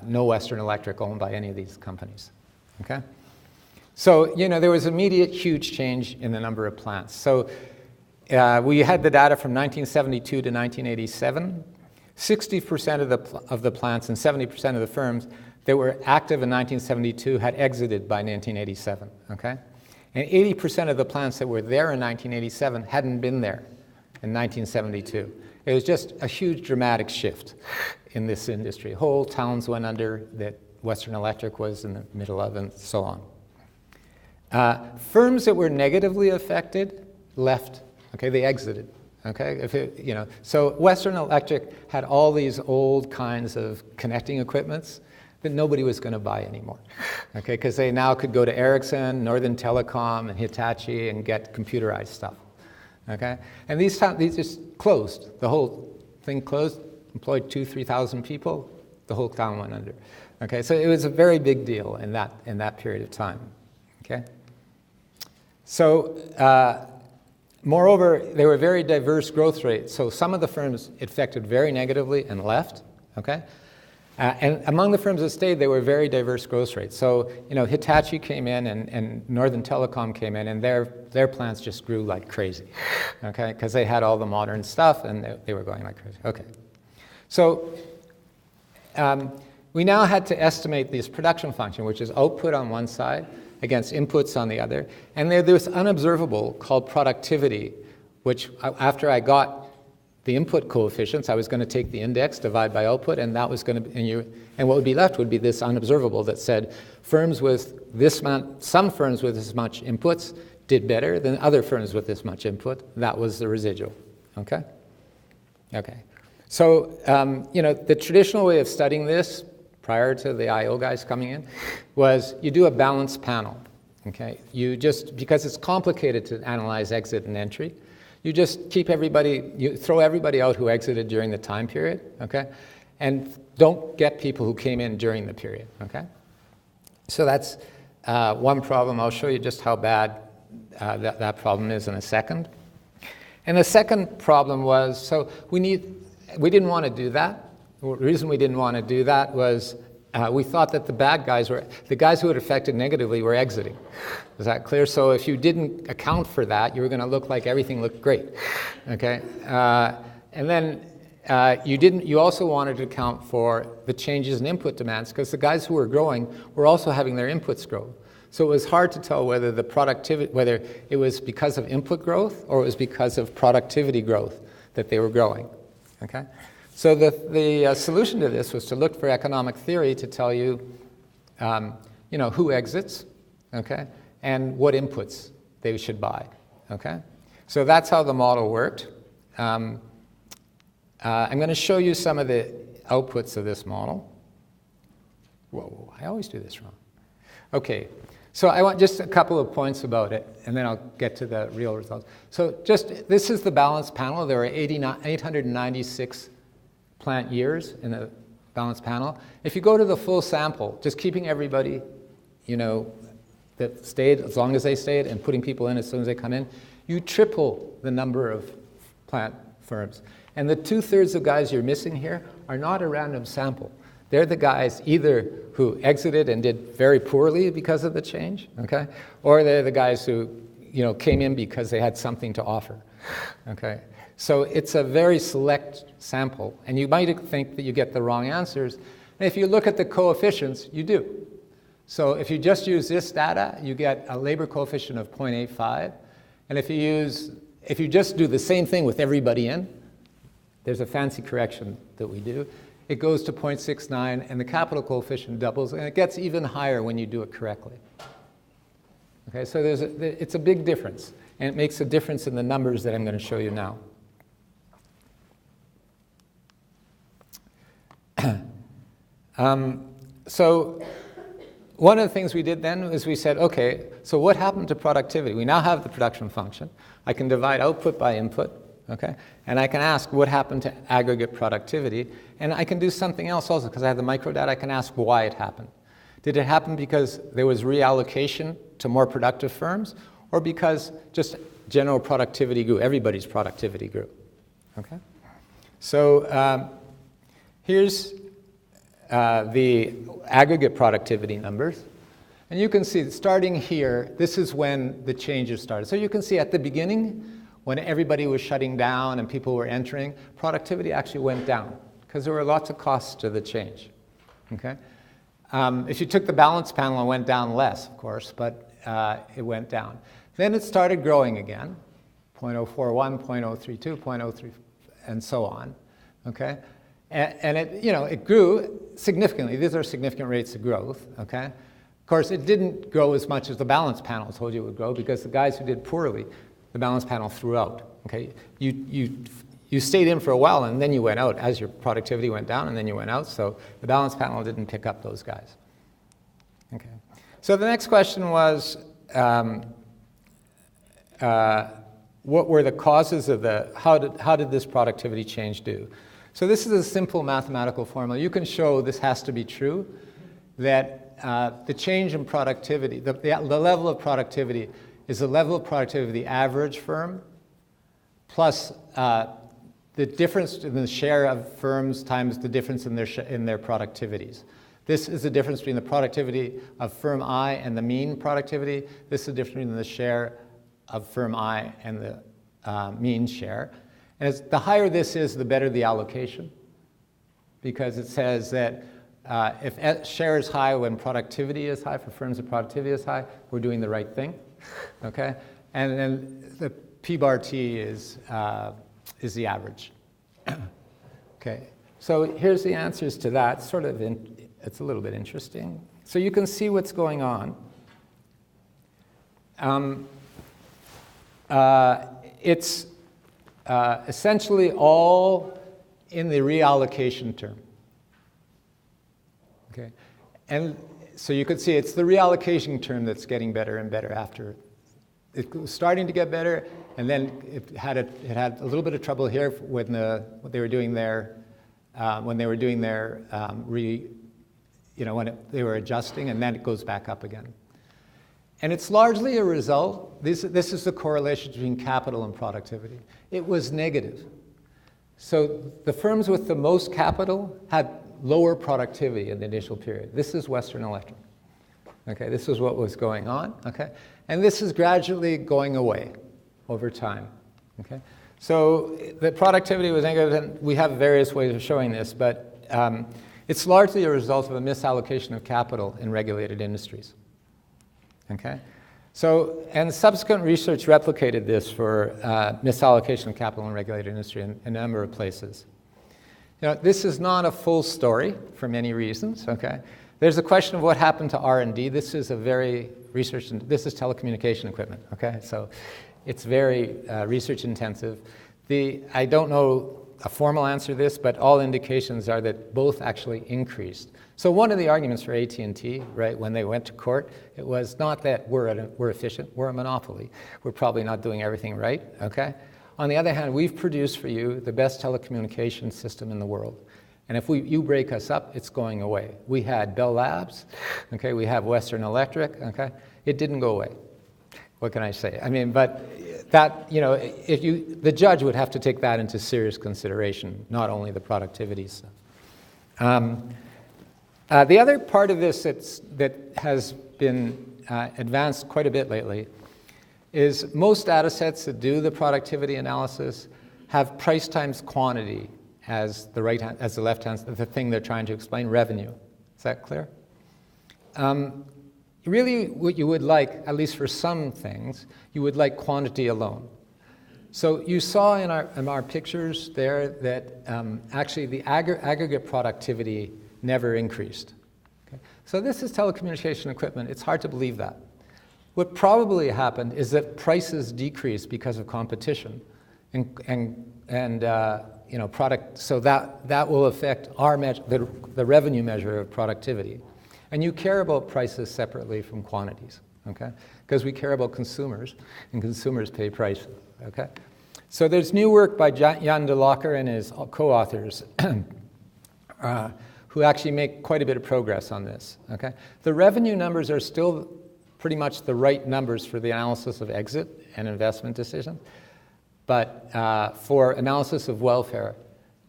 no Western Electric owned by any of these companies. Okay? So, there was immediate huge change in the number of plants. So we had the data from 1972 to 1987. 60% of the plants and 70% of the firms that were active in 1972 had exited by 1987, okay? And 80% of the plants that were there in 1987 hadn't been there in 1972. It was just a huge dramatic shift in this industry. Whole towns went under that Western Electric was in the middle of, and so on. Firms that were negatively affected left, okay? They exited. Okay, so Western Electric had all these old kinds of connecting equipments that nobody was going to buy anymore. Okay, because they now could go to Ericsson, Northern Telecom, and Hitachi and get computerized stuff. Okay, and these just closed. The whole thing closed. Employed 2,000-3,000 people. The whole town went under. Okay, so it was a very big deal in that period of time. Okay, so. Moreover, there were very diverse growth rates. So some of the firms it affected very negatively and left, okay? And among the firms that stayed, there were very diverse growth rates. So, Hitachi came in and Northern Telecom came in, and their plants just grew like crazy, okay? Because they had all the modern stuff, and they were going like crazy. Okay. So we now had to estimate this production function, which is output on one side, against inputs on the other. And there's this unobservable called productivity, which after I got the input coefficients, I was going to take the index, divide by output, and that was going to, and what would be left would be this unobservable that said firms with this amount, some firms with this much inputs did better than other firms with this much input. That was the residual, okay? Okay. So, the traditional way of studying this prior to the I/O guys coming in, was you do a balanced panel, okay? Because it's complicated to analyze exit and entry, you just you throw everybody out who exited during the time period, okay? And don't get people who came in during the period, okay? So that's one problem. I'll show you just how bad that problem is in a second. And the second problem was, so we didn't want to do that. The reason we didn't want to do that was we thought that the guys who had affected negatively were exiting. Is that clear? So if you didn't account for that, you were going to look like everything looked great, okay? And then you also wanted to account for the changes in input demands, because the guys who were growing were also having their inputs grow. So it was hard to tell whether whether it was because of input growth or it was because of productivity growth that they were growing, okay? So the solution to this was to look for economic theory to tell you, who exits, okay, and what inputs they should buy, okay. So that's how the model worked. I'm going to show you some of the outputs of this model. Whoa, I always do this wrong. Okay, so I want just a couple of points about it, and then I'll get to the real results. So this is the balanced panel. There are 896 plant years in the balanced panel. If you go to the full sample, just keeping everybody, that stayed as long as they stayed and putting people in as soon as they come in, you triple the number of plant firms. And the 2/3 of guys you're missing here are not a random sample. They're the guys either who exited and did very poorly because of the change, okay? Or they're the guys who, came in because they had something to offer. Okay, so it's a very select sample, and you might think that you get the wrong answers. And if you look at the coefficients, you do. So if you just use this data, you get a labor coefficient of 0.85. And if you just do the same thing with everybody in, there's a fancy correction that we do. It goes to 0.69, and the capital coefficient doubles, and it gets even higher when you do it correctly. Okay, so it's a big difference, and it makes a difference in the numbers that I'm going to show you now. So one of the things we did then was we said, okay, so what happened to productivity? We now have the production function. I can divide output by input, okay? And I can ask what happened to aggregate productivity. And I can do something else also, because I have the microdata. I can ask why it happened. Did it happen because there was reallocation to more productive firms, or because just general productivity grew? Everybody's productivity grew, okay? So here's the aggregate productivity numbers. And you can see, starting here, this is when the changes started. So you can see at the beginning, when everybody was shutting down and people were entering, productivity actually went down, because there were lots of costs to the change, okay? If you took the balance panel, it went down less, of course, but it went down. Then it started growing again, 0.041, 0.032, 0.03, and so on, okay? And it grew significantly. These are significant rates of growth, okay? Of course, it didn't grow as much as the balance panel told you it would grow, because the guys who did poorly, the balance panel threw out, okay? You stayed in for a while, and then you went out as your productivity went down, and then you went out, so the balance panel didn't pick up those guys, okay? So the next question was, what were the causes of how did this productivity change do? So this is a simple mathematical formula. You can show this has to be true, that the change in productivity, the level of productivity is the level of productivity of the average firm plus the difference in the share of firms times the difference in their productivities. This is the difference between the productivity of firm I and the mean productivity. This is the difference between the share of firm I and the mean share. And the higher this is, the better the allocation, because it says that if share is high when productivity is high, for firms that productivity is high, we're doing the right thing, okay? And then the P bar T is the average. Okay, so here's the answers to that. It's a little bit interesting. So you can see what's going on. It's essentially all in the reallocation term. Okay, and so you could see it's the reallocation term that's getting better and better after. It was starting to get better, and then it had a little bit of trouble here when they were doing their they were adjusting, and then it goes back up again. And it's largely a result. This is the correlation between capital and productivity. It was negative. So the firms with the most capital had lower productivity in the initial period. This is Western Electric. Okay, this is what was going on. Okay, and this is gradually going away over time. Okay, so the productivity was negative, and we have various ways of showing this, but it's largely a result of a misallocation of capital in regulated industries. Okay, so and subsequent research replicated this for misallocation of capital in regulated industry in a number of places. This is not a full story for many reasons. Okay. There's a question of what happened to R&D. This is a very this is telecommunication equipment, okay? So it's very research intensive. I don't know a formal answer to this, but all indications are that both actually increased. So one of the arguments for AT&T, right, when they went to court, it was not that we're efficient, we're a monopoly. We're probably not doing everything right, okay? On the other hand, we've produced for you the best telecommunications system in the world. And if you break us up, it's going away. We had Bell Labs, okay, we have Western Electric, okay? It didn't go away. What can I say? I mean, but that, the judge would have to take that into serious consideration, not only the productivity stuff. The other part of this that has been advanced quite a bit lately is most data sets that do the productivity analysis have price times quantity as the the thing they're trying to explain, revenue. Is that clear? Really, what you would like, at least for some things, you would like quantity alone. So you saw in our pictures there that actually the aggregate productivity never increased. Okay? So this is telecommunication equipment. It's hard to believe that. What probably happened is that prices decreased because of competition, and product. So that will affect our the revenue measure of productivity. And you care about prices separately from quantities, okay? Because we care about consumers, and consumers pay prices, okay? So there's new work by Jan de Locker and his co-authors who actually make quite a bit of progress on this, okay? The revenue numbers are still pretty much the right numbers for the analysis of exit and investment decisions, but for analysis of welfare,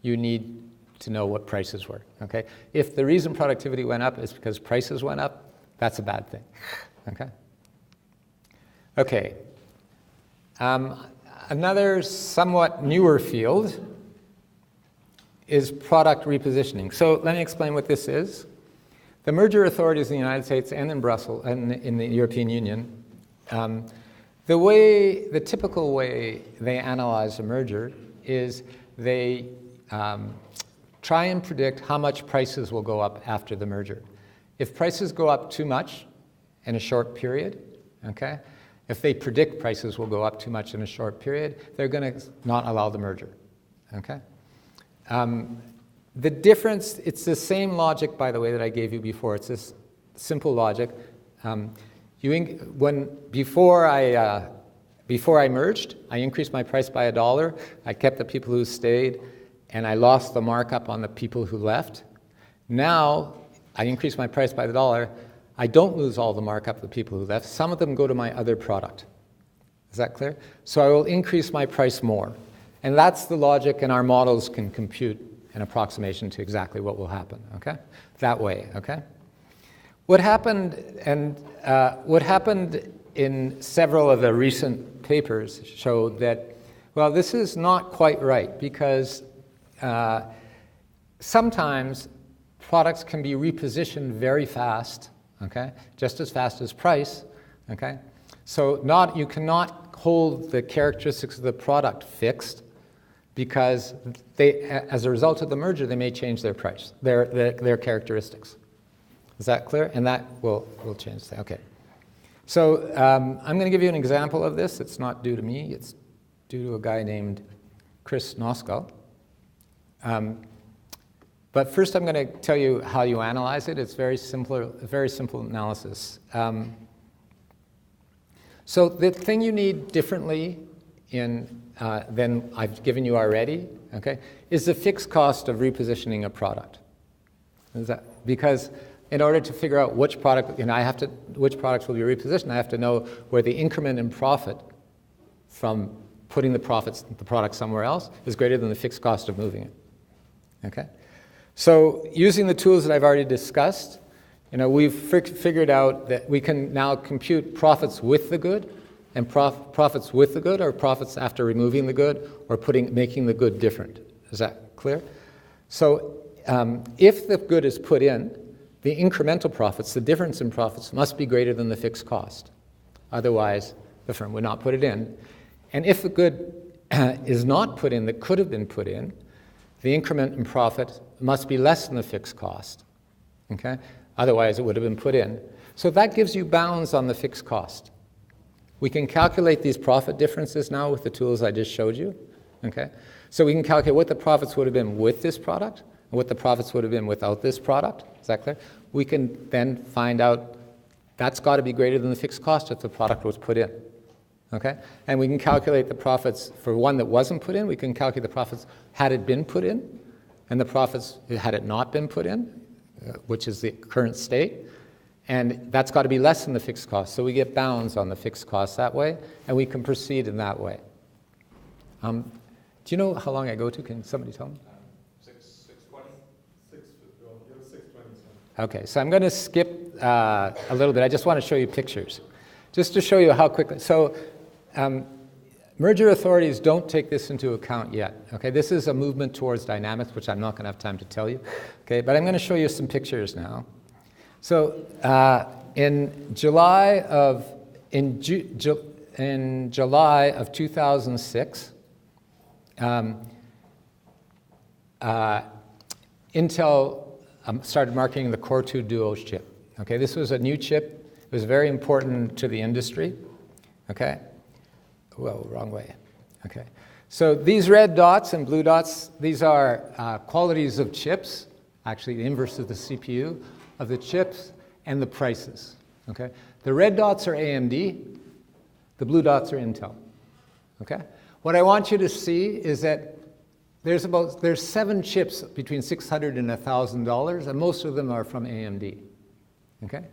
you need to know what prices were, okay? If the reason productivity went up is because prices went up, that's a bad thing, okay? Okay. Another somewhat newer field is product repositioning. So let me explain what this is. The merger authorities in the United States and in Brussels and in the European Union, the typical way they analyze a merger is they try and predict how much prices will go up after the merger. If prices go up too much in a short period, okay, if they predict prices will go up too much in a short period, they're going to not allow the merger, okay? The difference, it's the same logic, by the way, that I gave you before. It's this simple logic. Before I merged, I increased my price by $1. I kept the people who stayed, and I lost the markup on the people who left. Now, I increase my price by $1. I don't lose all the markup of the people who left. Some of them go to my other product. Is that clear? So I will increase my price more. And that's the logic, and our models can compute an approximation to exactly what will happen, okay? That way, okay? What happened in several of the recent papers showed that, well, this is not quite right, because sometimes products can be repositioned very fast, okay? Just as fast as price, okay? So you cannot hold the characteristics of the product fixed, because as a result of the merger, they may change their price, their characteristics. Is that clear? And that will change that. Okay. So I'm going to give you an example of this. It's not due to me. It's due to a guy named Chris Noskal. But first, I'm going to tell you how you analyze it. It's very simple analysis. So the thing you need differently than I've given you already, okay, is the fixed cost of repositioning a product. Because in order to figure out which products will be repositioned, I have to know where the increment in profit from putting the product somewhere else is greater than the fixed cost of moving it. Okay? So using the tools that I've already discussed, we've figured out that we can now compute profits with the good, and profits with the good, or profits after removing the good, or making the good different. Is that clear? So if the good is put in, the incremental profits, the difference in profits, must be greater than the fixed cost. Otherwise, the firm would not put it in. And if the good is not put in that could have been put in, the increment in profit must be less than the fixed cost. Okay? Otherwise, it would have been put in. So that gives you bounds on the fixed cost. We can calculate these profit differences now with the tools I just showed you. Okay? So we can calculate what the profits would have been with this product and what the profits would have been without this product. Is that clear? We can then find out that's got to be greater than the fixed cost if the product was put in. Okay? And we can calculate the profits for one that wasn't put in. We can calculate the profits had it been put in, and the profits had it not been put in, which is the current state. And that's got to be less than the fixed cost. So we get bounds on the fixed cost that way, and we can proceed in that way. Do you know how long I go to? Can somebody tell me? 6:20. 6:20. Okay, so I'm going to skip a little bit. I just want to show you pictures, just to show you how quickly. So merger authorities don't take this into account yet. Okay, this is a movement towards dynamics, which I'm not going to have time to tell you. Okay, but I'm going to show you some pictures now. So in July of 2006, Intel started marketing the Core 2 Duo chip. Okay, this was a new chip. It was very important to the industry. Okay, well, wrong way. Okay, so these red dots and blue dots, these are qualities of chips, actually the inverse of the CPU, of the chips and the prices. Okay, the red dots are AMD, the blue dots are Intel. Okay, what I want you to see is that there's 7 chips between $600 and $1,000, and most of them are from AMD. Okay,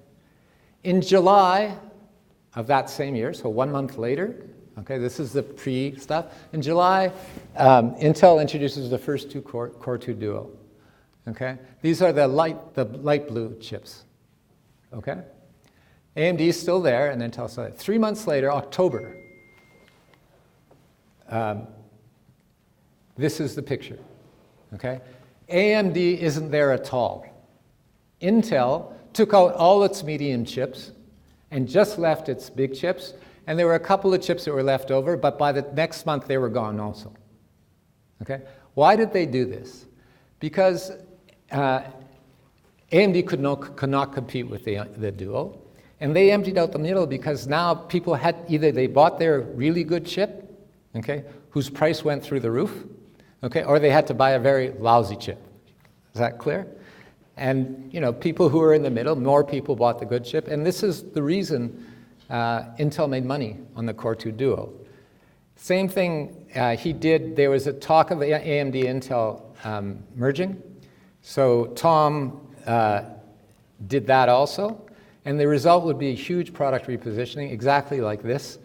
in July of that same year, so 1 month later, okay, this is the pre-stuff. In July, Intel introduces the first Core 2 Duo. Okay, these are the light blue chips. Okay, AMD is still there, and Intel's still there. 3 months later, October, this is the picture. Okay, AMD isn't there at all. Intel took out all its medium chips and just left its big chips, and there were a couple of chips that were left over, but by the next month they were gone also. Okay, why did they do this? Because AMD could not compete with the Duo, and they emptied out the middle because now people had either they bought their really good chip, okay, whose price went through the roof, okay, or they had to buy a very lousy chip. Is that clear? And people who were in the middle, more people bought the good chip, and this is the reason Intel made money on the Core 2 Duo. Same thing he did. There was a talk of AMD Intel merging. So Tom did that also, and the result would be a huge product repositioning, exactly like this.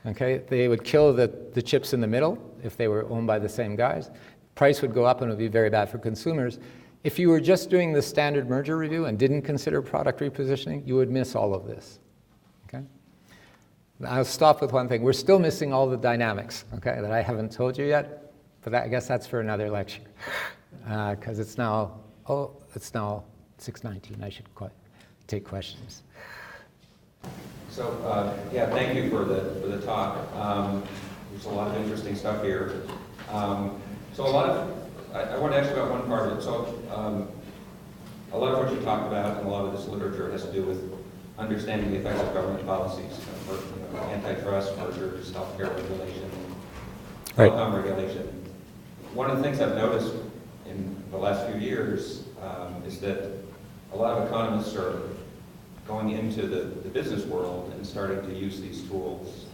Okay, they would kill the chips in the middle if they were owned by the same guys. Price would go up, and it would be very bad for consumers. If you were just doing the standard merger review and didn't consider product repositioning, you would miss all of this. Okay, I'll stop with one thing. We're still missing all the dynamics. Okay, that I haven't told you yet, but I guess that's for another lecture. Because it's now 6:19. I should take questions. So, yeah, thank you for the talk. There's a lot of interesting stuff here. So I want to ask you about one part of it. So, a lot of what you talked about and a lot of this literature has to do with understanding the effects of government policies, antitrust, mergers, healthcare regulation, telecom regulation. One of the things I've noticed in the last few years is that a lot of economists are going into the business world and starting to use these tools.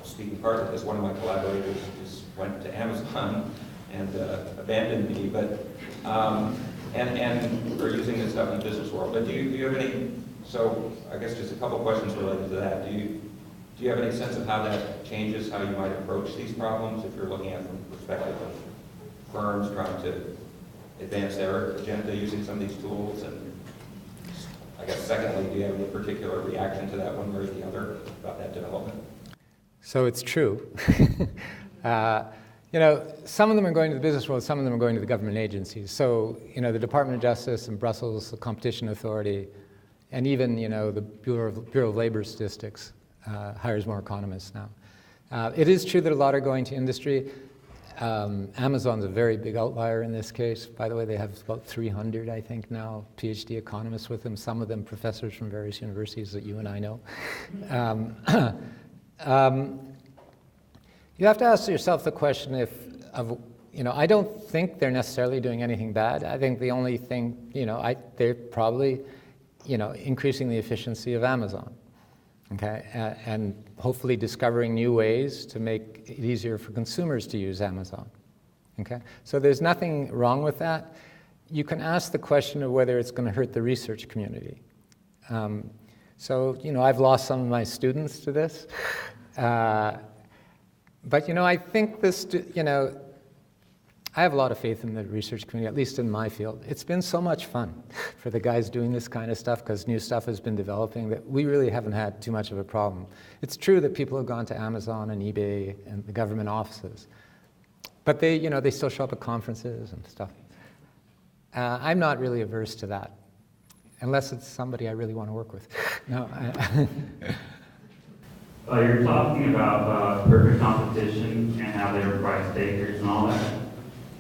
Speaking partly because one of my collaborators just went to Amazon and abandoned me, but and are using this stuff in the business world. But do you have any? So I guess just a couple questions related to that. Do you have any sense of how that changes how you might approach these problems if you're looking at it from the perspective of firms trying to advance their agenda using some of these tools? And I guess secondly, do you have any particular reaction to that one way or the other about that development? So it's true. Some of them are going to the business world, some of them are going to the government agencies. So, the Department of Justice in Brussels, the Competition Authority, and even, the Bureau of Labor Statistics hires more economists now. It is true that a lot are going to industry. Amazon's a very big outlier in this case. By the way, they have about 300, I think, now, PhD economists with them, some of them professors from various universities that you and I know. You have to ask yourself the question I don't think they're necessarily doing anything bad. I think the only thing, they're probably, increasing the efficiency of Amazon, okay, and hopefully discovering new ways to make it easier for consumers to use Amazon, okay? So there's nothing wrong with that. You can ask the question of whether it's going to hurt the research community. So, I've lost some of my students to this. But, I think this, I have a lot of faith in the research community, at least in my field. It's been so much fun for the guys doing this kind of stuff because new stuff has been developing that we really haven't had too much of a problem. It's true that people have gone to Amazon and eBay and the government offices, but they, they still show up at conferences and stuff. I'm not really averse to that, unless it's somebody I really want to work with. No. You're talking about perfect competition and how they were price takers and all that.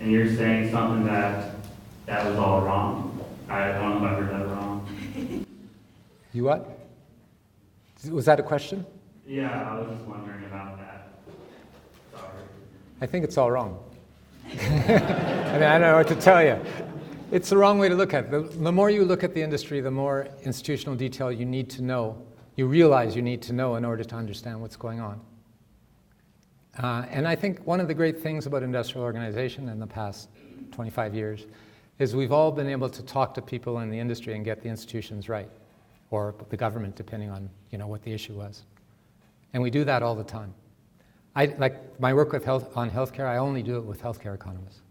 And you're saying something that was all wrong. I don't know if I heard that wrong. You what? Was that a question? Yeah, I was just wondering about that. Sorry. I think it's all wrong. I don't know what to tell you. It's the wrong way to look at it. The more you look at the industry, the more institutional detail you need to know. You realize you need to know in order to understand what's going on. And I think one of the great things about industrial organization in the past 25 years is we've all been able to talk to people in the industry and get the institutions right, or the government, depending on what the issue was. And we do that all the time. Like my work with on healthcare, I only do it with healthcare economists.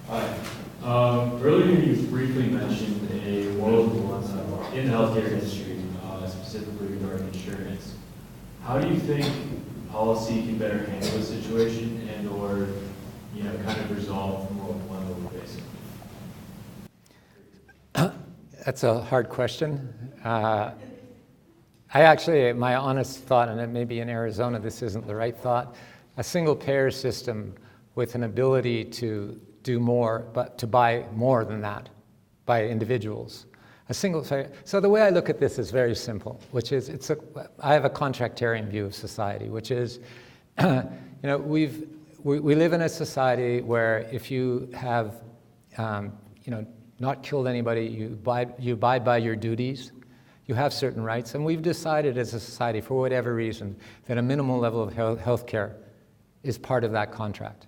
Hi. Earlier you briefly mentioned a world nuance in the healthcare industry, specifically regarding insurance. How do you think policy can better handle the situation and or kind of resolve from one that we're facing? That's a hard question. My honest thought, and it may be in Arizona this isn't the right thought, a single payer system with an ability to do more, but to buy more than that by individuals. So the way I look at this is very simple, which is I have a contractarian view of society, which is, we live in a society where if you have, not killed anybody, you abide by your duties, you have certain rights, and we've decided as a society, for whatever reason, that a minimal level of health care is part of that contract.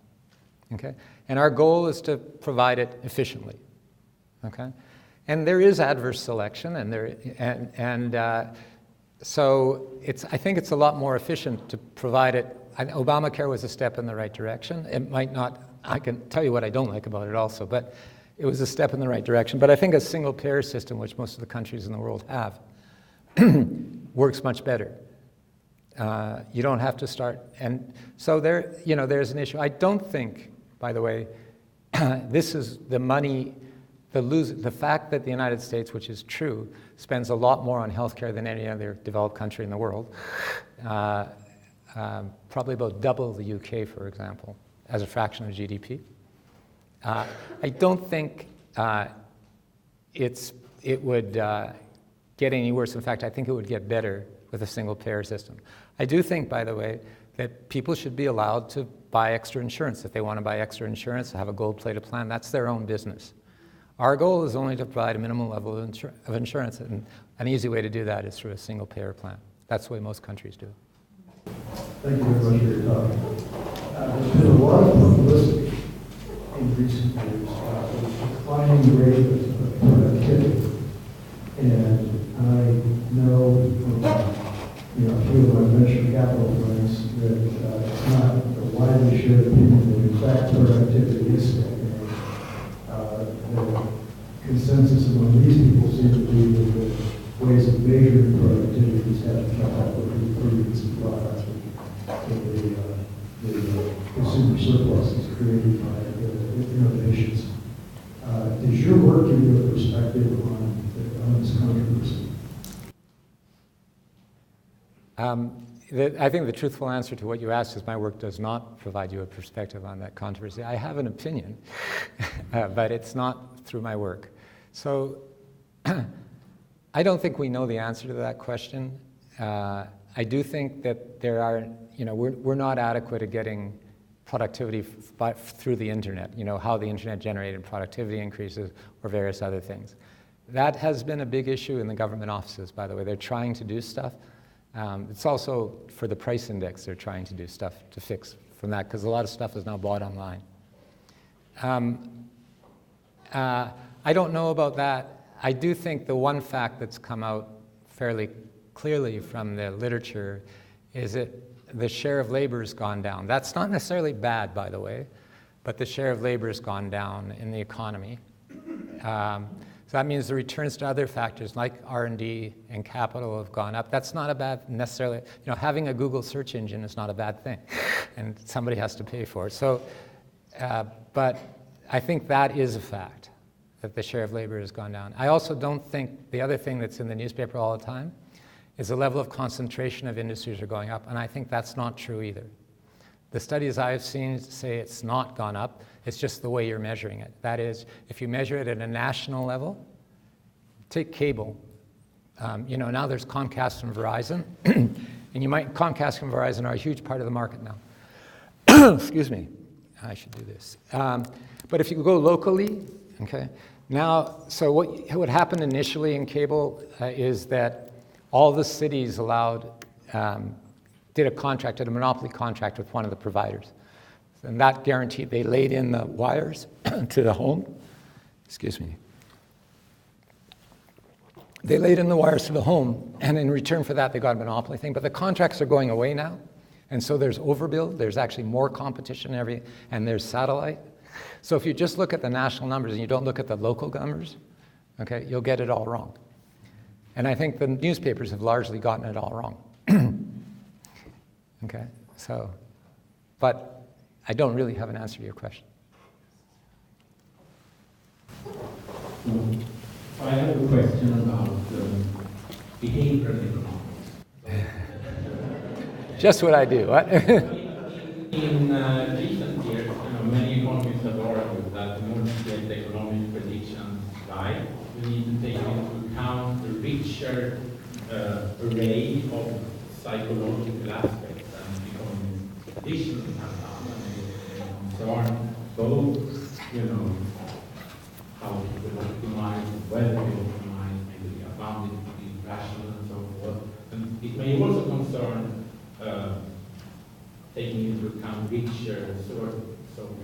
Okay, and our goal is to provide it efficiently. Okay. And there is adverse selection, so I think it's a lot more efficient to provide it. Obamacare was a step in the right direction. It might not, I can tell you what I don't like about it also, but it was a step in the right direction. But I think a single payer system, which most of the countries in the world have, works much better. You don't have to start, and so there's an issue. I don't think, by the way, this is the money. The fact that the United States, which is true, spends a lot more on healthcare than any other developed country in the world, probably about double the UK, for example, as a fraction of GDP. I don't think it would get any worse. In fact, I think it would get better with a single payer system. I do think, by the way, that people should be allowed to buy extra insurance. If they want to buy extra insurance, have a gold-plated plan, that's their own business. Our goal is only to provide a minimum level of insurance, and an easy way to do that is through a single payer plan. That's the way most countries do it. Thank you very much for your talk. There's been a lot of publicity in recent years about the declining rate of productivity. And I know from a few of my venture capital friends that it's not a widely shared opinion that in fact productivity is stagnating. The consensus among these people seems to be that the ways of measuring productivity haven't kept up with the improvements in products and the consumer surpluses created by the innovations. Does your work give you a perspective on this controversy? I think the truthful answer to what you asked is my work does not provide you a perspective on that controversy. I have an opinion, but it's not through my work. So I don't think we know the answer to that question. I do think that there are, we're not adequate at getting productivity through the internet, how the internet generated productivity increases or various other things. That has been a big issue in the government offices, by the way. They're trying to do stuff. It's also for the price index, they're trying to do stuff to fix from that, because a lot of stuff is now bought online. I don't know about that. I do think the one fact that's come out fairly clearly from the literature is that the share of labor has gone down. That's not necessarily bad, by the way. but the share of labor has gone down in the economy. So that means the returns to other factors like R&D and capital have gone up. That's not a bad necessarily, having a Google search engine is not a bad thing, and somebody has to pay for it. So, but I think that is a fact, that the share of labor has gone down. I also don't think the other thing that's in the newspaper all the time is the level of concentration of industries are going up, and I think that's not true either. The studies I've seen say it's not gone up, it's just the way you're measuring it. That is, if you measure it at a national level, take cable. Now there's Comcast and Verizon, and Comcast and Verizon are a huge part of the market now. Excuse me, I should do this. But if you go locally, okay, now, so what happened initially in cable is that all the cities did a monopoly contract with one of the providers. And that guaranteed, they laid in the wires to the home. Excuse me. They laid in the wires to the home, and in return for that, they got a monopoly thing. But the contracts are going away now, and so there's overbuild. There's actually more competition and there's satellite. So if you just look at the national numbers and you don't look at the local numbers, okay, you'll get it all wrong. And I think the newspapers have largely gotten it all wrong. Okay, so, but I don't really have an answer to your question. I have a question about behavioral economics. Just what I do. What? In recent years, many economists have argued that in order to get economic predictions right, we need to take into account the richer array of psychological aspects and economic conditions have done. So on both, how people optimize, whether they optimize, maybe they are found it to be rational and so forth. And it may also concern taking into account richer sort of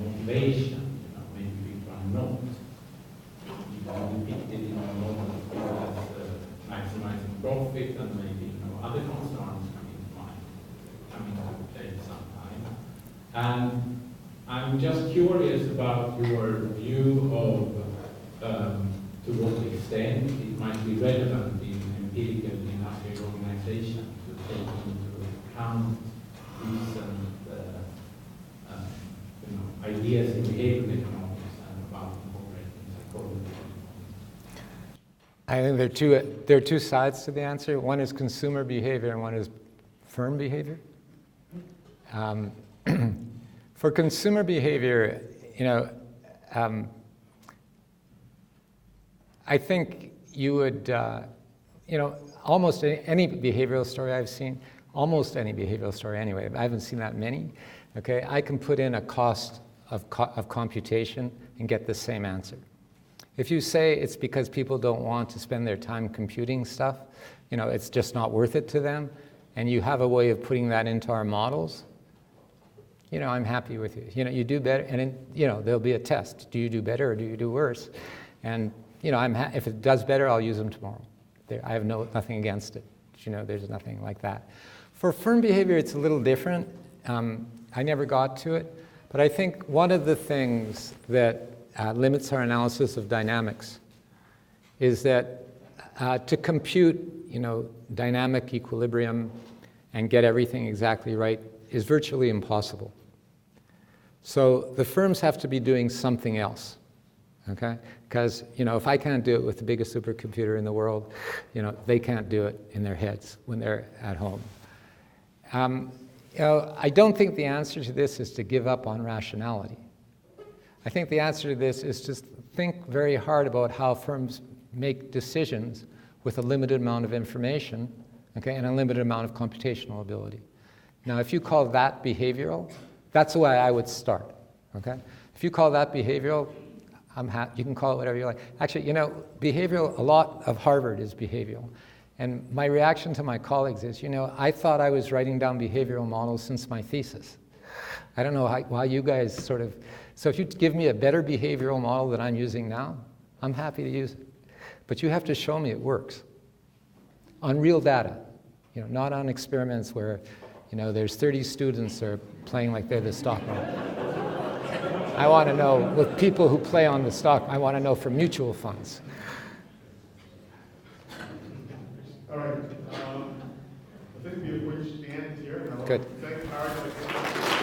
motivation, maybe people are not depicted in a model as maximizing profit, and maybe other concerns come into play sometime. And I'm just curious about your view of to what extent it might be relevant in empirical industrial organization to take into account recent ideas in behavioral economics and about incorporating psychology. I think there are two sides to the answer. One is consumer behavior and one is firm behavior. For consumer behavior, I think you would, almost any behavioral story I've seen, almost any behavioral story anyway, I haven't seen that many, okay, I can put in a cost of computation and get the same answer. If you say it's because people don't want to spend their time computing stuff, it's just not worth it to them, and you have a way of putting that into our models, I'm happy with you. You do better, and there'll be a test. Do you do better or do you do worse? And if it does better, I'll use them tomorrow. I have nothing against it. There's nothing like that. For firm behavior, it's a little different. I never got to it, but I think one of the things that limits our analysis of dynamics is that to compute, dynamic equilibrium and get everything exactly right is virtually impossible. So the firms have to be doing something else, okay? Because, if I can't do it with the biggest supercomputer in the world, they can't do it in their heads when they're at home. I don't think the answer to this is to give up on rationality. I think the answer to this is to think very hard about how firms make decisions with a limited amount of information, okay, and a limited amount of computational ability. Now, if you call that behavioral, that's the way I would start, okay? If you call that behavioral, you can call it whatever you like. Actually, behavioral, a lot of Harvard is behavioral. And my reaction to my colleagues is, I thought I was writing down behavioral models since my thesis. I don't know why you guys so if you give me a better behavioral model than I'm using now, I'm happy to use it. But you have to show me it works on real data, not on experiments where, there's 30 students that are playing like they're the stock market. I want to know with people who play on the stock. I want to know for mutual funds. All right. I think we have reached the end here. And I want Good. to thank Ariel again.